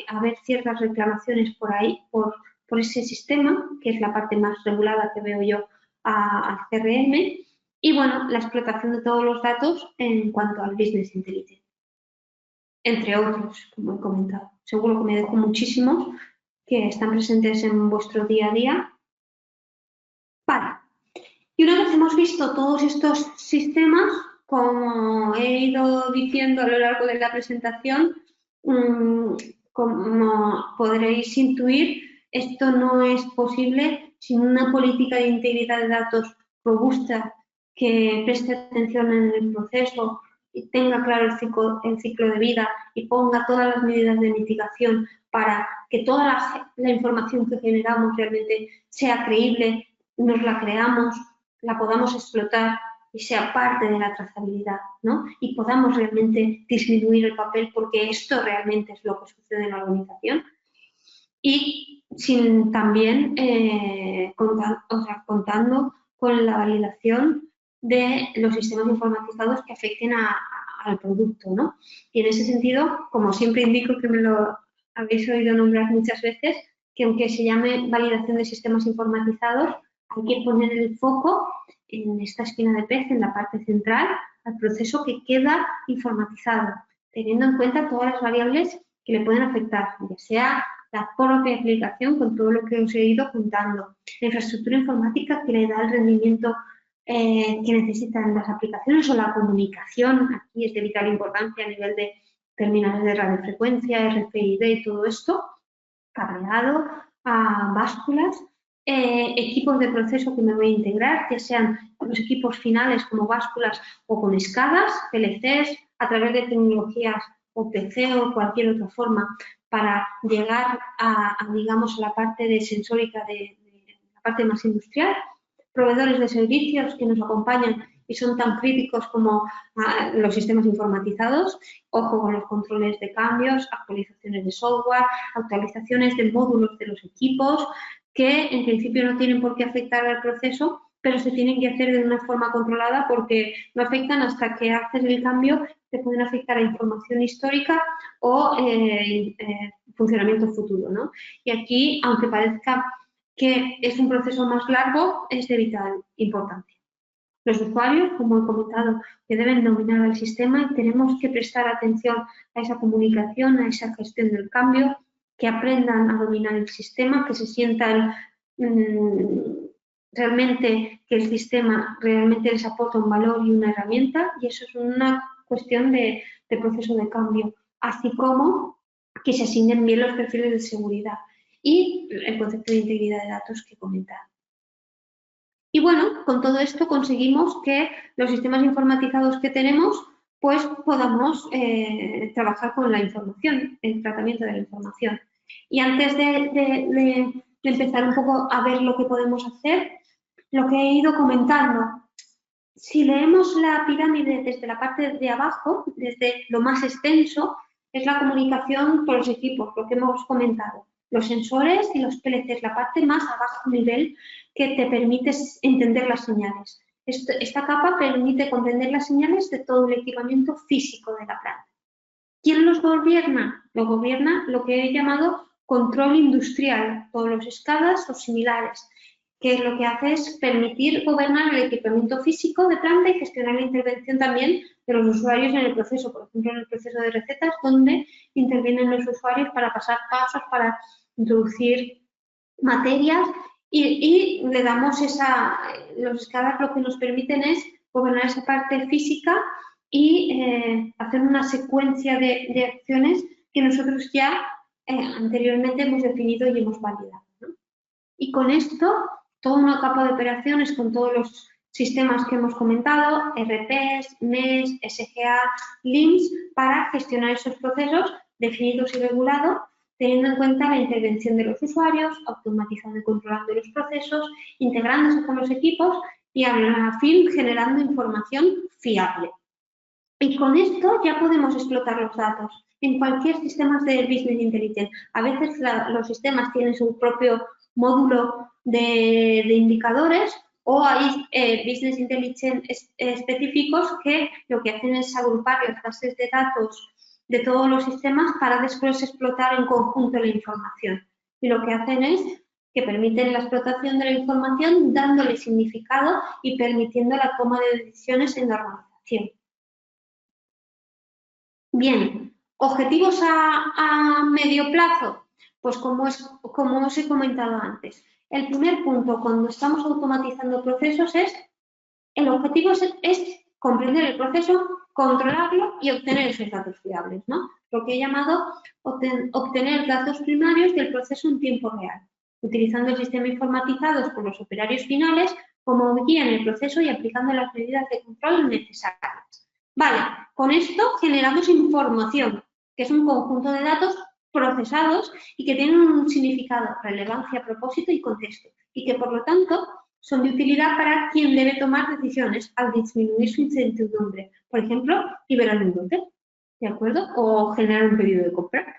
haber ciertas reclamaciones por ahí, por ese sistema, que es la parte más regulada que veo yo al CRM, y bueno, la explotación de todos los datos en cuanto al Business Intelligence, entre otros, como he comentado. Seguro que me dejo muchísimos que están presentes en vuestro día a día. Vale. Y una vez hemos visto todos estos sistemas, como he ido diciendo a lo largo de la presentación, como podréis intuir, esto no es posible sin una política de integridad de datos robusta que preste atención en el proceso y tenga claro el ciclo de vida y ponga todas las medidas de mitigación para que toda la información que generamos realmente sea creíble, nos la creamos, la podamos explotar y sea parte de la trazabilidad, ¿no? Y podamos realmente disminuir el papel porque esto realmente es lo que sucede en la organización. Y sin también contando con la validación de los sistemas informatizados que afecten a al producto, ¿no? Y en ese sentido, como siempre indico, que me lo habéis oído nombrar muchas veces, que aunque se llame validación de sistemas informatizados, hay que poner el foco en esta espina de pez, en la parte central, al proceso que queda informatizado, teniendo en cuenta todas las variables que le pueden afectar, ya sea la propia aplicación con todo lo que os he ido contando, la infraestructura informática que le da el rendimiento que necesitan las aplicaciones o la comunicación, aquí es de vital importancia a nivel de terminales de radiofrecuencia, RFID y todo esto, cableado, a básculas, equipos de proceso que me voy a integrar, ya sean los equipos finales como básculas o con escadas, PLCs, a través de tecnologías OPC o cualquier otra forma para llegar digamos, a la parte de sensórica de la parte más industrial, proveedores de servicios que nos acompañan y son tan críticos como los sistemas informatizados, ojo con los controles de cambios, actualizaciones de software, actualizaciones de módulos de los equipos, que en principio no tienen por qué afectar al proceso, pero se tienen que hacer de una forma controlada porque no afectan hasta que haces el cambio, te pueden afectar a información histórica o funcionamiento futuro, ¿no? Y aquí, aunque parezca que es un proceso más largo, es de vital importancia. Los usuarios, como he comentado, que deben dominar el sistema y tenemos que prestar atención a esa comunicación, a esa gestión del cambio, que aprendan a dominar el sistema, que se sientan realmente que el sistema realmente les aporta un valor y una herramienta, y eso es una cuestión de proceso de cambio, así como que se asignen bien los perfiles de seguridad y el concepto de integridad de datos que he comentado. Y bueno, con todo esto conseguimos que los sistemas informatizados que tenemos pues podamos trabajar con la información, el tratamiento de la información. Y antes de empezar un poco a ver lo que podemos hacer, lo que he ido comentando, si leemos la pirámide desde la parte de abajo, desde lo más extenso, es la comunicación con los equipos, lo que hemos comentado. Los sensores y los PLCs, la parte más a bajo nivel que te permite entender las señales. Esta capa permite comprender las señales de todo el equipamiento físico de la planta. ¿Quién los gobierna? Lo gobierna lo que he llamado control industrial, todos los escadas o similares, que lo que hace es permitir gobernar el equipamiento físico de planta y gestionar la intervención también de los usuarios en el proceso, por ejemplo, en el proceso de recetas, donde intervienen los usuarios para pasar pasos, para introducir materias y le damos los escadas lo que nos permiten es gobernar esa parte física y hacer una secuencia de acciones que nosotros ya anteriormente hemos definido y hemos validado, ¿no? Y con esto, toda una capa de operaciones con todos los sistemas que hemos comentado, RPs, MES, SGA, LIMS, para gestionar esos procesos definidos y regulados, teniendo en cuenta la intervención de los usuarios, automatizando y controlando los procesos, integrándose con los equipos y a fin generando información fiable. Y con esto ya podemos explotar los datos en cualquier sistema de Business Intelligence. A veces los sistemas tienen su propio módulo de indicadores o hay Business Intelligence específicos que lo que hacen es agrupar las bases de datos de todos los sistemas para después explotar en conjunto la información. Y lo que hacen es que permiten la explotación de la información dándole significado y permitiendo la toma de decisiones en la organización. Bien, objetivos a medio plazo, pues como os he comentado antes. El primer punto cuando estamos automatizando procesos el objetivo es comprender el proceso, controlarlo y obtener esos datos fiables, ¿no? Lo que he llamado obtener datos primarios del proceso en tiempo real, utilizando el sistema informatizado por los operarios finales como guía en el proceso y aplicando las medidas de control necesarias. Vale, con esto generamos información, que es un conjunto de datos procesados y que tienen un significado, relevancia, propósito y contexto, y que por lo tanto son de utilidad para quien debe tomar decisiones al disminuir su incertidumbre. Por ejemplo, liberar un lote, ¿de acuerdo? O generar un pedido de compra.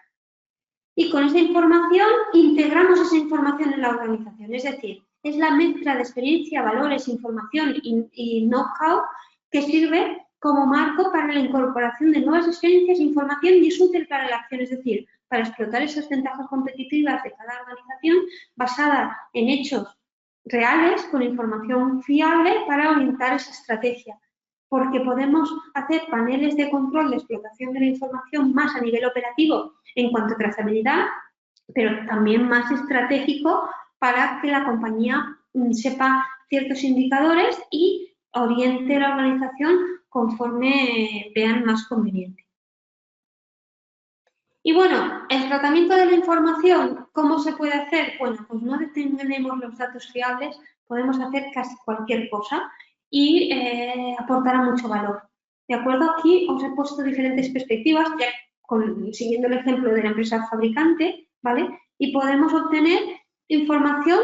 Y con esa información integramos esa información en la organización, es decir, es la mezcla de experiencia, valores, información y know-how que sirve como marco para la incorporación de nuevas experiencias e información y es útil para la acción, es decir, para explotar esas ventajas competitivas de cada organización basada en hechos reales, con información fiable para orientar esa estrategia. Porque podemos hacer paneles de control de explotación de la información más a nivel operativo en cuanto a trazabilidad, pero también más estratégico para que la compañía sepa ciertos indicadores y oriente la organización conforme vean más conveniente. Y bueno, el tratamiento de la información, ¿cómo se puede hacer? Bueno, pues no tenemos los datos fiables, podemos hacer casi cualquier cosa y aportará mucho valor. ¿De acuerdo? Aquí os he puesto diferentes perspectivas, ya siguiendo el ejemplo de la empresa fabricante, ¿vale? Y podemos obtener información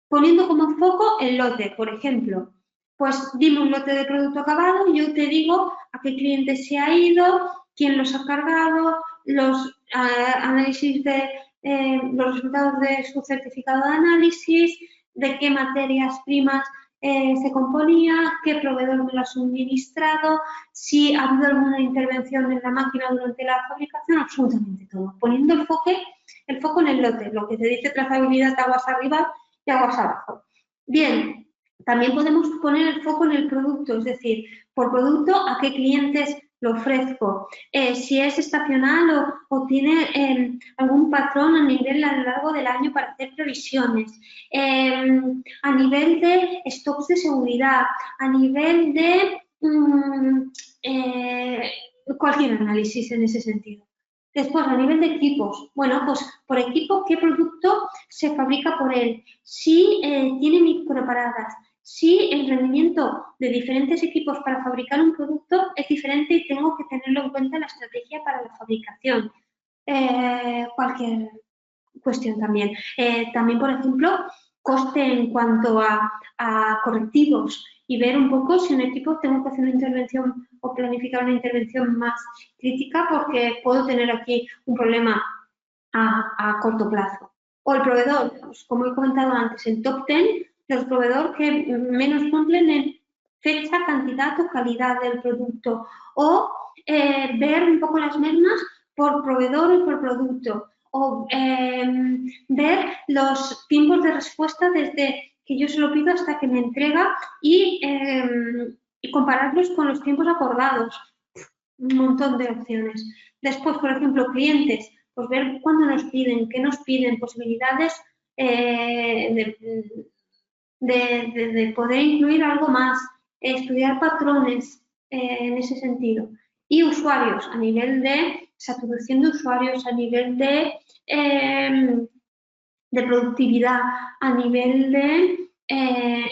poniendo como foco el lote, por ejemplo. Pues dime un lote de producto acabado y yo te digo a qué cliente se ha ido, quién los ha cargado, los análisis de los resultados de su certificado de análisis, de qué materias primas se componía, qué proveedor me lo ha suministrado, si ha habido alguna intervención en la máquina durante la fabricación, absolutamente todo, poniendo el foco en el lote, lo que se dice trazabilidad de aguas arriba y aguas abajo. Bien, también podemos poner el foco en el producto, es decir, por producto a qué clientes lo ofrezco, si es estacional o tiene algún patrón a nivel a lo largo del año para hacer previsiones, a nivel de stocks de seguridad, a nivel de cualquier análisis en ese sentido. Después, a nivel de equipos, bueno, pues por equipo, ¿qué producto se fabrica por él? Si tiene microparadas, si el rendimiento de diferentes equipos para fabricar un producto es diferente y tengo que tenerlo en cuenta en la estrategia para la fabricación. Cualquier cuestión también. También, por ejemplo, coste en cuanto a correctivos y ver un poco si en el equipo tengo que hacer una intervención o planificar una intervención más crítica porque puedo tener aquí un problema a corto plazo. O el proveedor, pues, como he comentado antes, el top 10, los proveedores que menos cumplen en fecha, cantidad o calidad del producto. O ver un poco las mermas por proveedor y por producto. O ver los tiempos de respuesta desde que yo se lo pido hasta que me entrega y compararlos con los tiempos acordados. Un montón de opciones. Después, por ejemplo, clientes, pues ver cuándo nos piden, qué nos piden, posibilidades de poder incluir algo más, estudiar patrones en ese sentido. Y usuarios, a nivel de saturación de usuarios, a nivel de productividad, a nivel de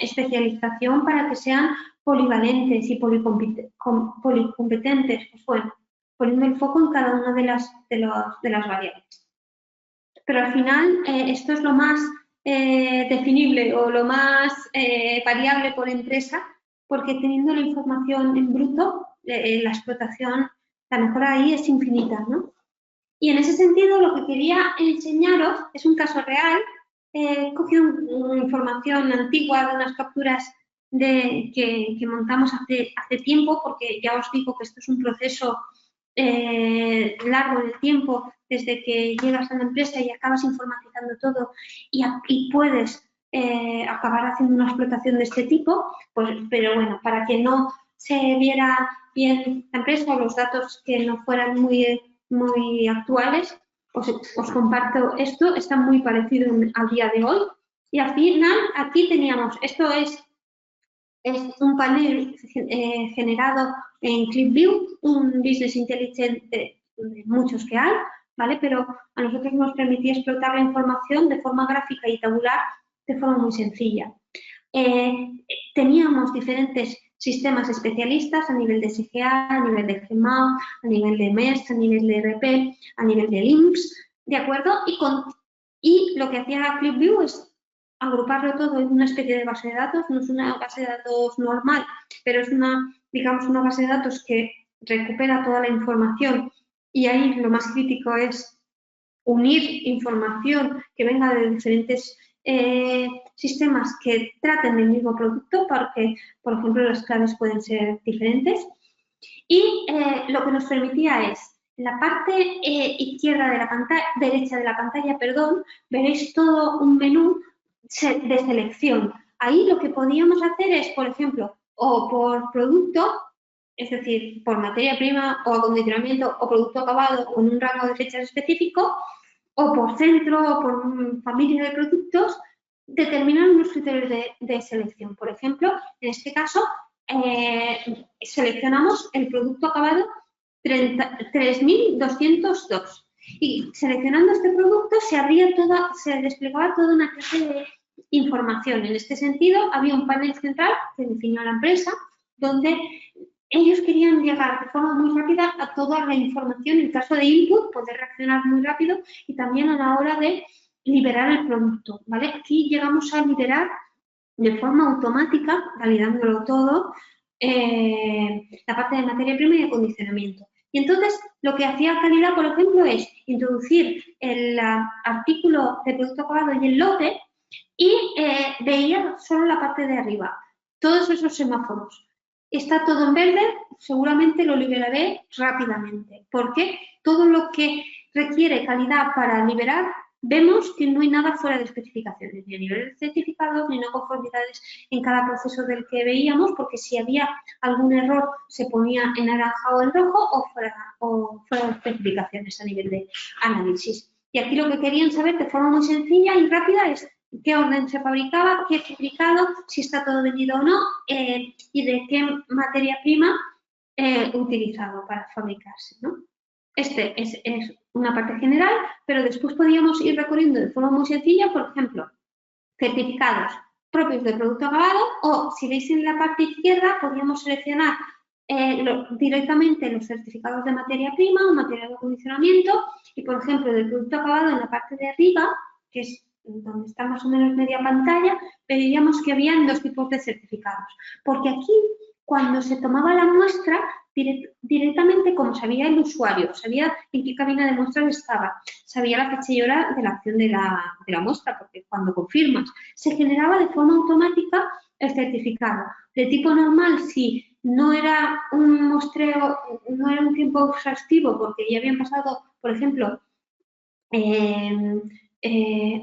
especialización para que sean polivalentes y policompetentes. Pues bueno, poniendo el foco en cada una de las variables. Pero al final esto es lo más definible o lo más variable por empresa, porque teniendo la información en bruto, la explotación, la mejora ahí es infinita, ¿no? Y en ese sentido lo que quería enseñaros es un caso real. He cogido una información antigua de unas capturas que montamos hace tiempo, porque ya os digo que esto es un proceso largo en el tiempo, desde que llegas a la empresa y acabas informatizando todo y puedes acabar haciendo una explotación de este tipo, pues, pero bueno, para que no se viera bien la empresa o los datos que no fueran muy actuales, os comparto esto, está muy parecido al día de hoy. Y al final, aquí teníamos, esto es un panel generado en ClipView, un Business Intelligence de muchos que hay, ¿vale? Pero a nosotros nos permitía explotar la información de forma gráfica y tabular de forma muy sencilla. Teníamos diferentes sistemas especialistas a nivel de SGA, a nivel de GMAO, a nivel de MES, a nivel de RP, a nivel de LIMS, ¿de acuerdo? Y lo que hacía ClipView es agruparlo todo en una especie de base de datos. No es una base de datos normal, pero es digamos, una base de datos que recupera toda la información y ahí lo más crítico es unir información que venga de diferentes sistemas que traten del mismo producto, porque, por ejemplo, las claves pueden ser diferentes. Y lo que nos permitía es, en la parte izquierda de la pantalla, derecha de la pantalla, perdón, veréis todo un menú de selección. Ahí lo que podíamos hacer es, por ejemplo, o por producto, es decir, por materia prima o acondicionamiento o producto acabado con un rango de fechas específico, o por centro o por familia de productos, determinar unos criterios de selección. Por ejemplo, en este caso, seleccionamos el producto acabado 3202 y seleccionando este producto se desplegaba toda una clase de información. En este sentido, había un panel central que definió la empresa donde ellos querían llegar de forma muy rápida a toda la información en caso de input, poder reaccionar muy rápido y también a la hora de liberar el producto, ¿vale? Aquí llegamos a liberar de forma automática, validándolo todo, la parte de materia prima y acondicionamiento. Y entonces, lo que hacía calidad, por ejemplo, es introducir el artículo de producto acabado y el lote y veía solo la parte de arriba, todos esos semáforos. Está todo en verde, seguramente lo liberaré rápidamente, porque todo lo que requiere calidad para liberar, vemos que no hay nada fuera de especificaciones, ni a nivel de certificados, ni no conformidades en cada proceso del que veíamos, porque si había algún error se ponía en naranja o en rojo o fuera de especificaciones a nivel de análisis. Y aquí lo que querían saber de forma muy sencilla y rápida es qué orden se fabricaba, qué fabricado, si está todo vendido o no y de qué materia prima utilizado para fabricarse, ¿no? Este es una parte general, pero después podíamos ir recorriendo de forma muy sencilla, por ejemplo, certificados propios del producto acabado o, si veis en la parte izquierda, podríamos seleccionar directamente los certificados de materia prima o material de acondicionamiento y, por ejemplo, del producto acabado en la parte de arriba, que es donde está más o menos media pantalla, veríamos que habían dos tipos de certificados. Porque aquí, cuando se tomaba la muestra, directamente, como sabía el usuario, sabía en qué cabina de muestras estaba, sabía la fecha y hora de la acción de la muestra, porque cuando confirmas, se generaba de forma automática el certificado. De tipo normal, si no era un muestreo, no era un tiempo exhaustivo, porque ya habían pasado, por ejemplo,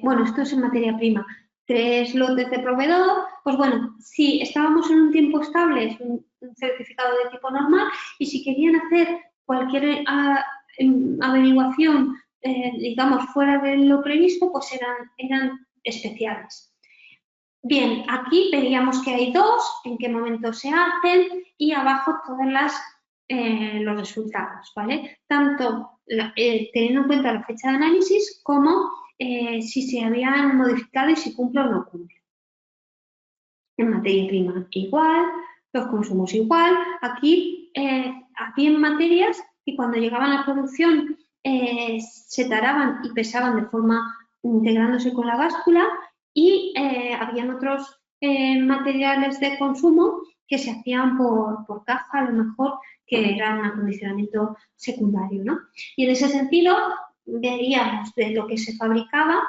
bueno, esto es en materia prima, 3 lotes de proveedor, pues bueno, si estábamos en un tiempo estable, es un certificado de tipo normal, y si querían hacer cualquier averiguación, digamos, fuera de lo previsto, pues eran especiales. Bien, aquí veríamos que hay dos, en qué momento se hacen y abajo todos los resultados, ¿vale? Tanto teniendo en cuenta la fecha de análisis como si se habían modificado y si cumple o no cumple. En materia prima igual, los consumos igual. Aquí en materias y cuando llegaban a producción se taraban y pesaban de forma integrándose con la báscula y habían otros materiales de consumo que se hacían por caja, a lo mejor, que eran un acondicionamiento secundario, ¿no? Y en ese sentido, veríamos de lo que se fabricaba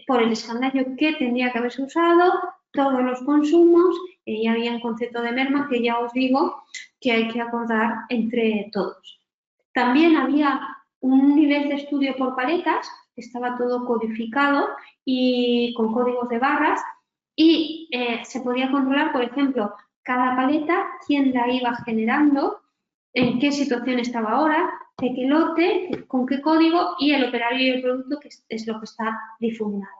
por el escandallo que tendría que haberse usado, todos los consumos, y había un concepto de merma que ya os digo que hay que acordar entre todos. También había un nivel de estudio por paletas, estaba todo codificado y con códigos de barras y se podía controlar, por ejemplo, cada paleta, quién la iba generando, en qué situación estaba ahora, de qué lote, con qué código y el operario y el producto, que es lo que está difuminado.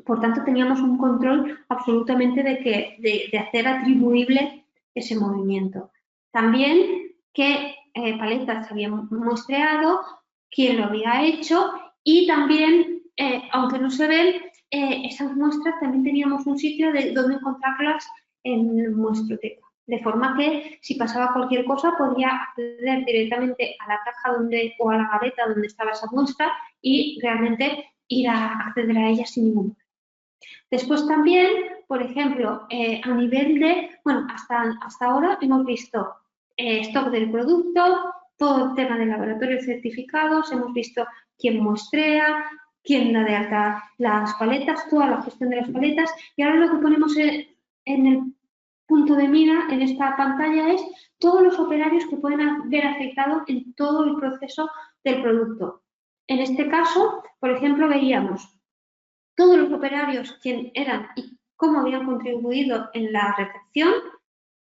Por tanto, teníamos un control absolutamente de hacer atribuible ese movimiento. También qué paletas se habían muestreado, quién lo había hecho y también, aunque no se ven, esas muestras también teníamos un sitio donde encontrarlas en Muestroteca. De forma que si pasaba cualquier cosa podía acceder directamente a la caja o a la gaveta donde estaba esa muestra y realmente ir a acceder a ella sin ningún problema. Después también, por ejemplo, a nivel de, bueno, hasta ahora hemos visto stock del producto, todo el tema de laboratorios certificados, hemos visto quién muestrea, quién da de alta las paletas, toda la gestión de las paletas y ahora lo que ponemos en el punto de mira en esta pantalla es todos los operarios que pueden haber afectado en todo el proceso del producto. En este caso, por ejemplo, veíamos todos los operarios, quién eran y cómo habían contribuido en la recepción,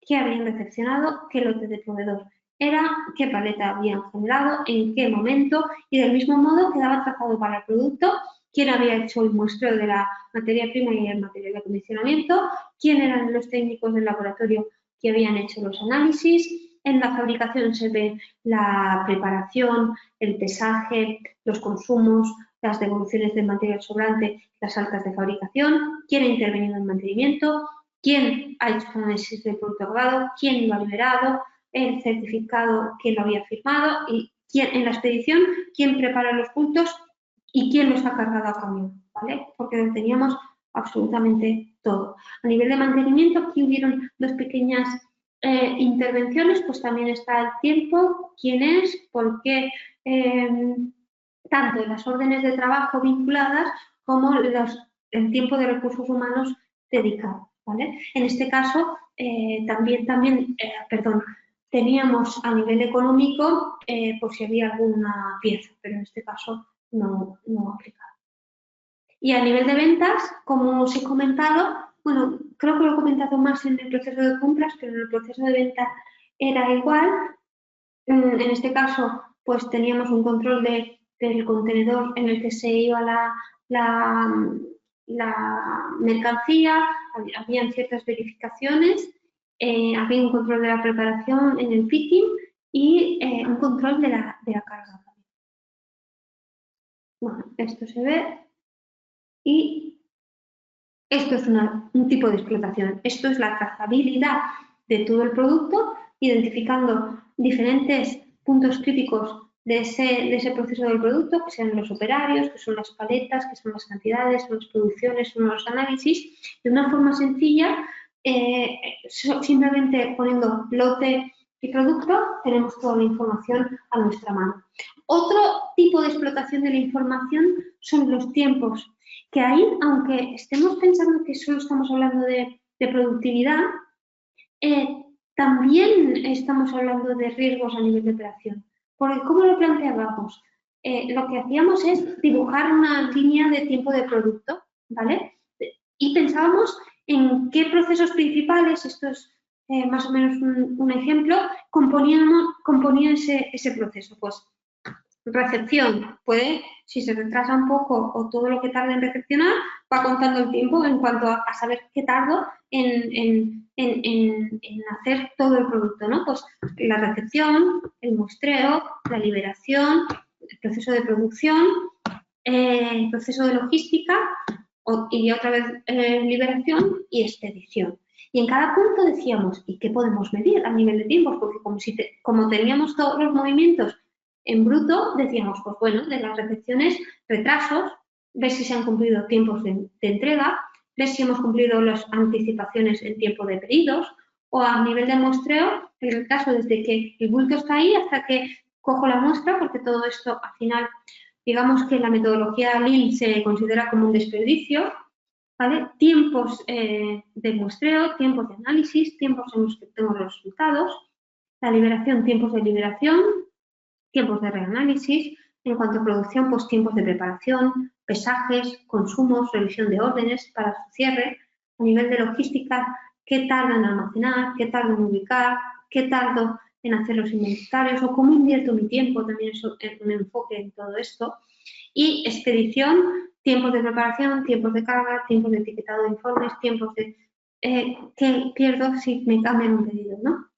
qué habían recepcionado, qué lote de proveedor era, qué paleta habían generado, en qué momento, y del mismo modo quedaba trazado para el producto quién había hecho el muestreo de la materia prima y el material de acondicionamiento, quién eran los técnicos del laboratorio que habían hecho los análisis. En la fabricación se ve la preparación, el pesaje, los consumos, las devoluciones del material sobrante, las altas de fabricación, quién ha intervenido en mantenimiento, quién ha hecho análisis del producto acabado, quién lo ha liberado, el certificado, quién lo había firmado y quién en la expedición, quién prepara los puntos y quién los ha cargado a camión, ¿vale? Porque lo teníamos absolutamente todo. A nivel de mantenimiento, aquí hubieron dos pequeñas intervenciones, pues también está el tiempo, quién es, por qué, tanto las órdenes de trabajo vinculadas como el tiempo de recursos humanos dedicado, ¿vale? En este caso, teníamos a nivel económico por si había alguna pieza, pero en este caso no aplicado. Y a nivel de ventas, como os he comentado, bueno, creo que lo he comentado más en el proceso de compras, pero en el proceso de venta era igual. En este caso, pues teníamos un control del contenedor en el que se iba la mercancía, habían ciertas verificaciones, había un control de la preparación en el picking y un control de la carga. Bueno, esto se ve y esto es un tipo de explotación. Esto es la trazabilidad de todo el producto, identificando diferentes puntos críticos de ese proceso del producto, que sean los operarios, que son las paletas, que son las cantidades, son las producciones, son los análisis, de una forma sencilla, simplemente poniendo lote y producto, tenemos toda la información a nuestra mano. Otro tipo de explotación de la información son los tiempos, que ahí, aunque estemos pensando que solo estamos hablando de productividad, también estamos hablando de riesgos a nivel de operación. Porque, ¿cómo lo planteábamos? Lo que hacíamos es dibujar una línea de tiempo de producto, ¿vale? Y pensábamos en qué procesos principales, esto es más o menos un ejemplo, componía ese proceso. Pues recepción, puede, si se retrasa un poco o todo lo que tarda en recepcionar, va contando el tiempo en cuanto a saber qué tardo en hacer todo el producto, ¿no? Pues la recepción, el muestreo, la liberación, el proceso de producción, el proceso de logística y otra vez liberación y expedición. Y en cada punto decíamos, ¿y qué podemos medir a nivel de tiempos? Porque como teníamos todos los movimientos en bruto, decíamos, pues bueno, de las recepciones, retrasos, ver si se han cumplido tiempos de entrega, ver si hemos cumplido las anticipaciones en tiempo de pedidos, o a nivel de muestreo, en el caso desde que el bulto está ahí hasta que cojo la muestra, porque todo esto al final, digamos que la metodología Lean se considera como un desperdicio, ¿vale? Tiempos de muestreo, tiempos de análisis, tiempos en los que tengo los resultados, la liberación, tiempos de liberación, tiempos de reanálisis, en cuanto a producción, pues tiempos de preparación, pesajes, consumos, revisión de órdenes para su cierre, a nivel de logística, qué tardo en almacenar, qué tardo en ubicar, qué tardo en hacer los inventarios o cómo invierto mi tiempo, también es un enfoque en todo esto. Y expedición, tiempos de preparación, tiempos de carga, tiempos de etiquetado de informes, tiempos de que pierdo si me cambian un pedido, ¿no?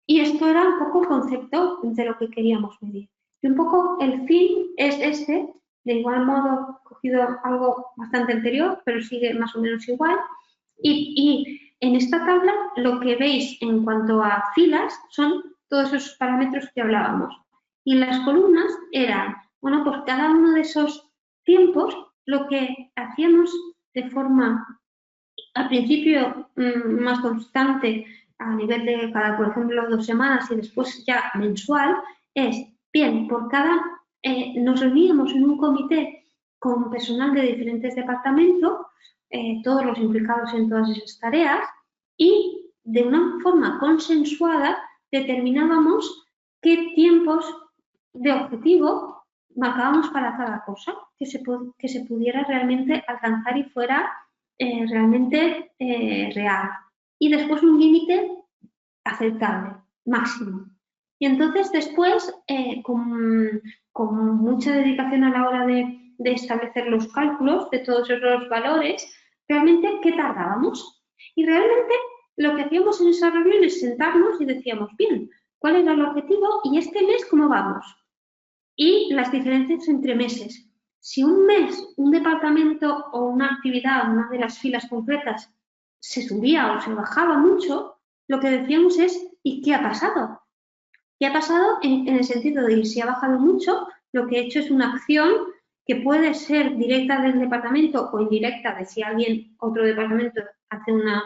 Y esto era un poco el concepto de lo que queríamos medir. Y un poco el fin es este, de igual modo cogido algo bastante anterior, pero sigue más o menos igual. Y en esta tabla lo que veis en cuanto a filas son todos esos parámetros que hablábamos. Y las columnas eran, bueno, pues cada uno de esos tiempos lo que hacíamos de forma, al principio, más constante, a nivel de cada, por ejemplo, 2 semanas y después ya mensual, es, bien, por cada, nos reuníamos en un comité con personal de diferentes departamentos, todos los implicados en todas esas tareas, y de una forma consensuada determinábamos qué tiempos de objetivo marcábamos para cada cosa que se pudiera realmente alcanzar y fuera realmente real. Y después un límite aceptable, máximo. Y entonces después, con mucha dedicación a la hora de establecer los cálculos de todos esos valores, realmente, ¿qué tardábamos? Y realmente lo que hacíamos en esas reuniones es sentarnos y decíamos, bien, ¿cuál era el objetivo? Y este mes, ¿cómo vamos? Y las diferencias entre meses. Si un mes, un departamento o una actividad, una de las filas concretas, se subía o se bajaba mucho, lo que decíamos es, ¿y qué ha pasado? ¿Qué ha pasado? En el sentido de que si ha bajado mucho, lo que he hecho es una acción que puede ser directa del departamento o indirecta de si alguien, otro departamento, hace una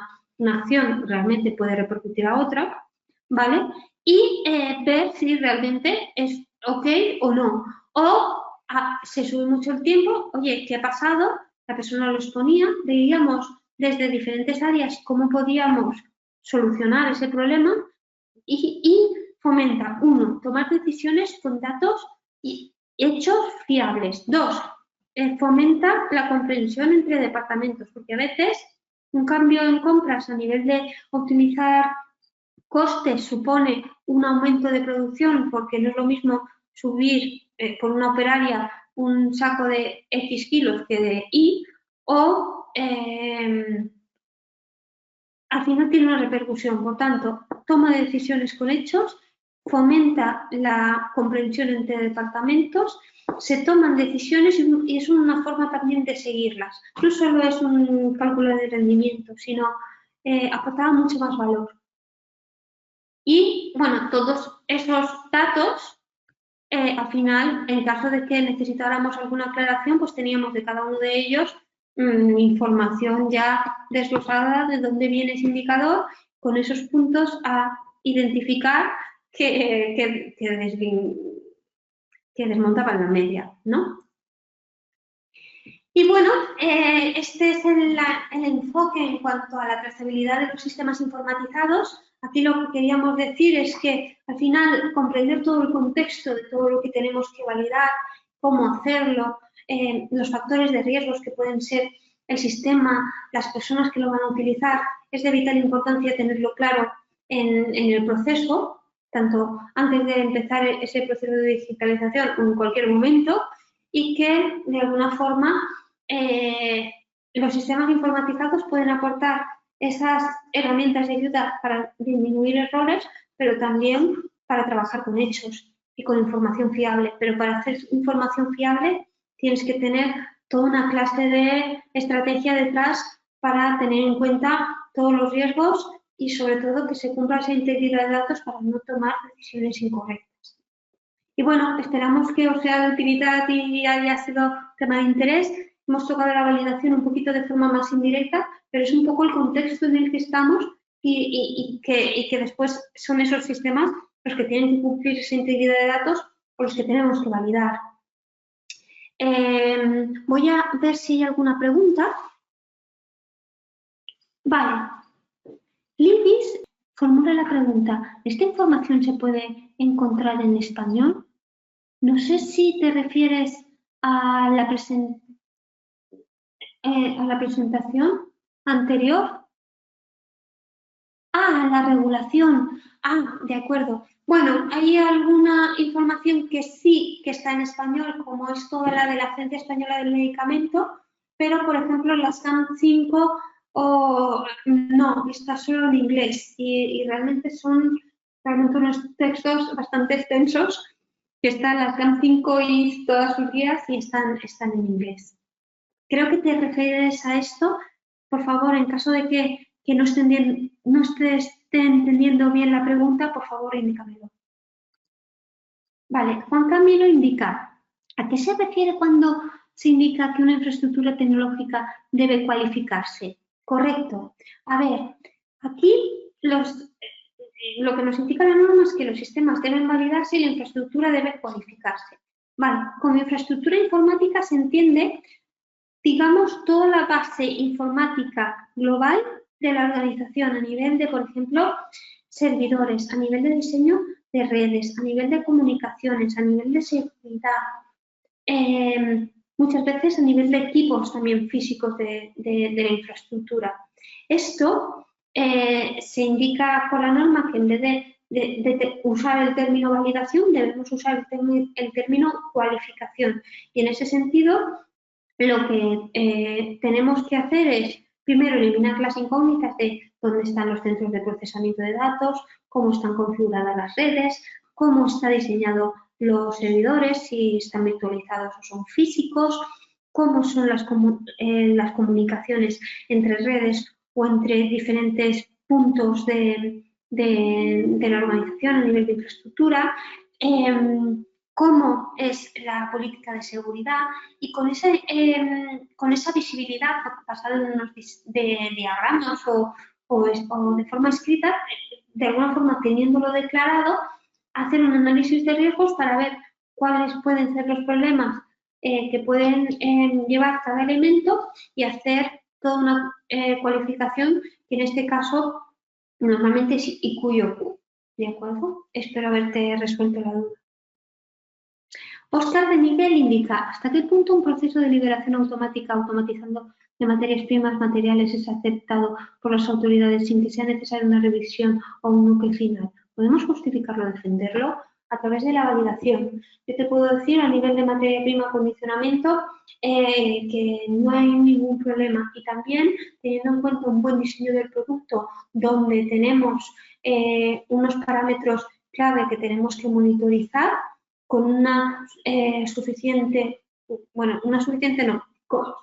acción, realmente puede repercutir a otra, ¿vale? Y ver si realmente es ok o no. O se sube mucho el tiempo, oye, ¿qué ha pasado? La persona lo exponía, veíamos desde diferentes áreas cómo podíamos solucionar ese problema y fomenta, 1, tomar decisiones con datos y hechos fiables. 2, fomenta la comprensión entre departamentos, porque a veces un cambio en compras a nivel de optimizar costes supone un aumento de producción, porque no es lo mismo subir por una operaria un saco de X kilos que de Y, o al final tiene una repercusión. Por tanto, toma de decisiones con hechos, fomenta la comprensión entre departamentos, se toman decisiones y es una forma también de seguirlas. No solo es un cálculo de rendimiento, sino aportaba mucho más valor. Y, bueno, todos esos datos, al final, en caso de que necesitáramos alguna aclaración, pues teníamos de cada uno de ellos información ya desglosada de dónde viene ese indicador, con esos puntos a identificar que desmontaban la media, ¿no? Y bueno, este es el enfoque en cuanto a la trazabilidad de los sistemas informatizados. Aquí lo que queríamos decir es que al final comprender todo el contexto de todo lo que tenemos que validar, cómo hacerlo, los factores de riesgos que pueden ser el sistema, las personas que lo van a utilizar, es de vital importancia tenerlo claro en el proceso, tanto antes de empezar ese proceso de digitalización o en cualquier momento, y que de alguna forma los sistemas informatizados pueden aportar esas herramientas de ayuda para disminuir errores, pero también para trabajar con hechos y con información fiable. Pero para hacer información fiable tienes que tener toda una clase de estrategia detrás para tener en cuenta todos los riesgos y sobre todo que se cumpla esa integridad de datos para no tomar decisiones incorrectas. Y bueno, esperamos que os sea de utilidad y haya sido tema de interés. Hemos tocado la validación un poquito de forma más indirecta, pero es un poco el contexto en el que estamos y que después son esos sistemas los que tienen que cumplir esa integridad de datos o los que tenemos que validar. Voy a ver si hay alguna pregunta. Vale. Libis formula la pregunta, ¿esta información se puede encontrar en español? No sé si te refieres a la presentación anterior. Ah, la regulación. Ah, de acuerdo. Bueno, hay alguna información que sí que está en español, como es toda la de la Agencia Española del Medicamento, pero, por ejemplo, la SCAN5 no, está solo en inglés y realmente son unos textos bastante extensos que están las SCAN5 y todas sus guías y están en inglés. Creo que te refieres a esto. Por favor, en caso de que no esté entendiendo bien la pregunta, por favor, indícamelo. Vale, Juan Camilo indica, ¿a qué se refiere cuando se indica que una infraestructura tecnológica debe cualificarse? Correcto. A ver, aquí lo que nos indica la norma es que los sistemas deben validarse y la infraestructura debe cualificarse. Vale, como infraestructura informática se entiende, digamos, toda la base informática global de la organización, a nivel de, por ejemplo, servidores, a nivel de diseño de redes, a nivel de comunicaciones, a nivel de seguridad, muchas veces a nivel de equipos también físicos de la infraestructura. Esto se indica por la norma que en vez de usar el término validación, debemos usar el término cualificación. Y en ese sentido, lo que tenemos que hacer es, primero, eliminar las incógnitas de dónde están los centros de procesamiento de datos, cómo están configuradas las redes, cómo está diseñado los servidores, si están virtualizados o son físicos, cómo son las comunicaciones entre redes o entre diferentes puntos de la organización a nivel de infraestructura, cómo es la política de seguridad y con esa visibilidad basada en unos diagramas o de forma escrita, de alguna forma teniéndolo declarado, hacer un análisis de riesgos para ver cuáles pueden ser los problemas que pueden llevar cada elemento y hacer toda una cualificación que en este caso normalmente es IQ. ¿De acuerdo? Espero haberte resuelto la duda. Oscar de Miguel indica hasta qué punto un proceso de liberación automática automatizando de materias primas materiales es aceptado por las autoridades sin que sea necesaria una revisión o un núcleo final. ¿Podemos justificarlo o defenderlo? A través de la validación. Yo te puedo decir a nivel de materia prima acondicionamiento que no hay ningún problema y también teniendo en cuenta un buen diseño del producto donde tenemos unos parámetros clave que tenemos que monitorizar con una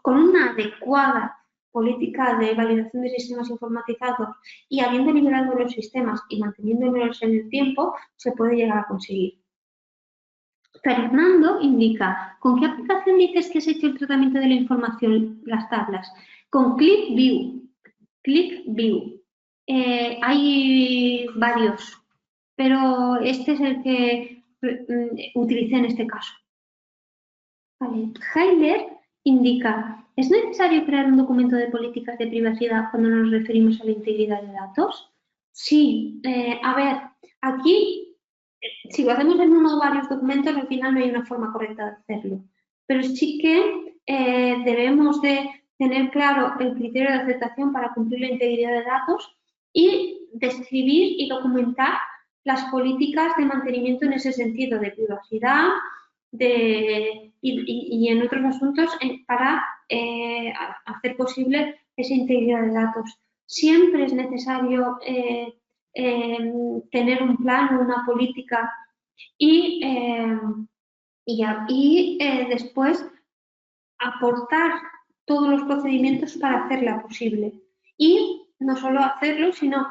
con una adecuada política de validación de sistemas informatizados y habiendo liberado los sistemas y manteniéndolos en el tiempo, se puede llegar a conseguir. Fernando indica, ¿con qué aplicación dices que has hecho el tratamiento de la información, las tablas? Con ClickView. ClickView. Hay varios, pero este es el que utilicé en este caso. Vale. Heiler indica, ¿es necesario crear un documento de políticas de privacidad cuando nos referimos a la integridad de datos? Sí, a ver, aquí, si lo hacemos en uno o varios documentos, al final no hay una forma correcta de hacerlo. Pero sí que debemos de tener claro el criterio de aceptación para cumplir la integridad de datos y describir y documentar las políticas de mantenimiento en ese sentido de privacidad y en otros asuntos para hacer posible esa integridad de datos. Siempre es necesario tener un plan o una política y después aportar todos los procedimientos para hacerla posible. Y no solo hacerlo, sino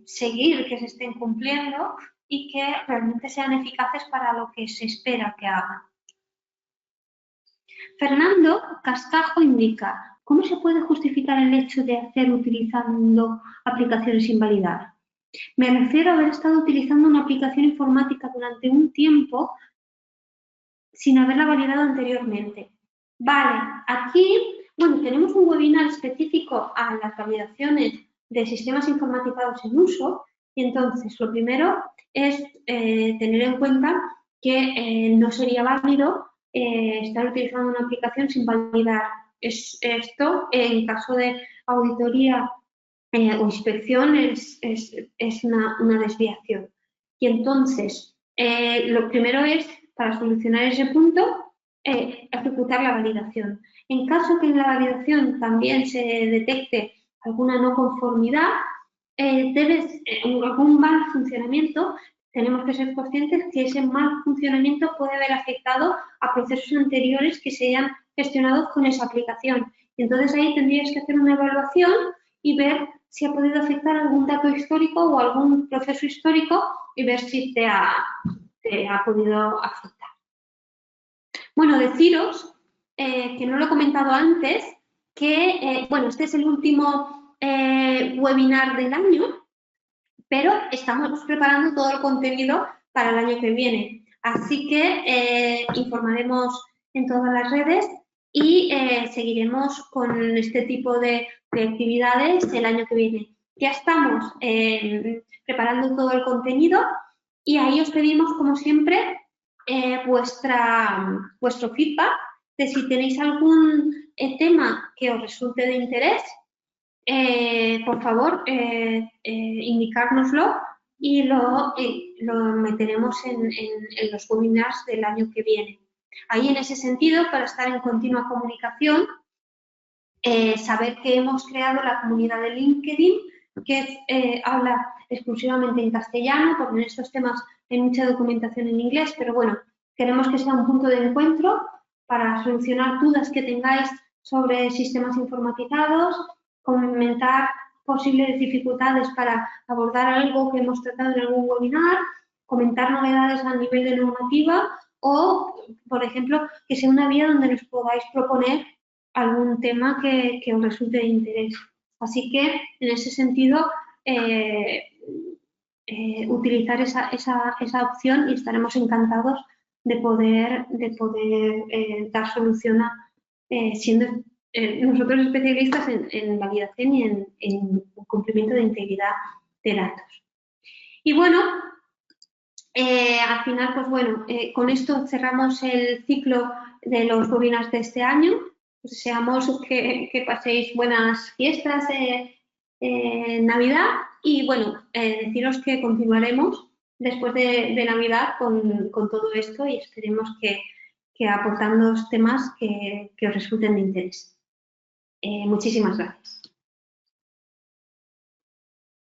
seguir que se estén cumpliendo y que realmente sean eficaces para lo que se espera que hagan. Fernando Cascajo indica, ¿cómo se puede justificar el hecho de hacer utilizando aplicaciones sin validar? Me refiero a haber estado utilizando una aplicación informática durante un tiempo sin haberla validado anteriormente. Vale, aquí, bueno, tenemos un webinar específico a las validaciones de sistemas informatizados en uso y entonces lo primero es tener en cuenta que no sería válido estar utilizando una aplicación sin validar esto en caso de auditoría o inspección es una desviación. Y entonces, lo primero es, para solucionar ese punto, ejecutar la validación. En caso que en la validación también se detecte alguna no conformidad, algún mal funcionamiento, tenemos que ser conscientes que ese mal funcionamiento puede haber afectado a procesos anteriores que se hayan gestionado con esa aplicación. Y entonces ahí tendrías que hacer una evaluación y ver si ha podido afectar algún dato histórico o algún proceso histórico y ver si te ha podido afectar. Bueno, deciros, que no lo he comentado antes, que bueno, este es el último webinar del año, pero estamos preparando todo el contenido para el año que viene. Así que informaremos en todas las redes y seguiremos con este tipo de actividades el año que viene. Ya estamos preparando todo el contenido y ahí os pedimos, como siempre, vuestro feedback de si tenéis algún tema que os resulte de interés, por favor, indicárnoslo y lo meteremos en los webinars del año que viene. Ahí, en ese sentido, para estar en continua comunicación, saber que hemos creado la comunidad de LinkedIn, que habla exclusivamente en castellano, porque en estos temas hay mucha documentación en inglés, pero bueno, queremos que sea un punto de encuentro para solucionar dudas que tengáis sobre sistemas informatizados, comentar posibles dificultades para abordar algo que hemos tratado en algún webinar, comentar novedades a nivel de normativa o, por ejemplo, que sea una vía donde nos podáis proponer algún tema que os resulte de interés. Así que, en ese sentido, utilizar esa opción y estaremos encantados de poder dar solución siendo nosotros especialistas en validación y en cumplimiento de integridad de datos. Y bueno, al final, pues bueno, con esto cerramos el ciclo de los webinars de este año. Pues deseamos que paséis buenas fiestas de Navidad y bueno, deciros que continuaremos después de Navidad con todo esto y esperemos que aportando temas que os resulten de interés. Muchísimas gracias.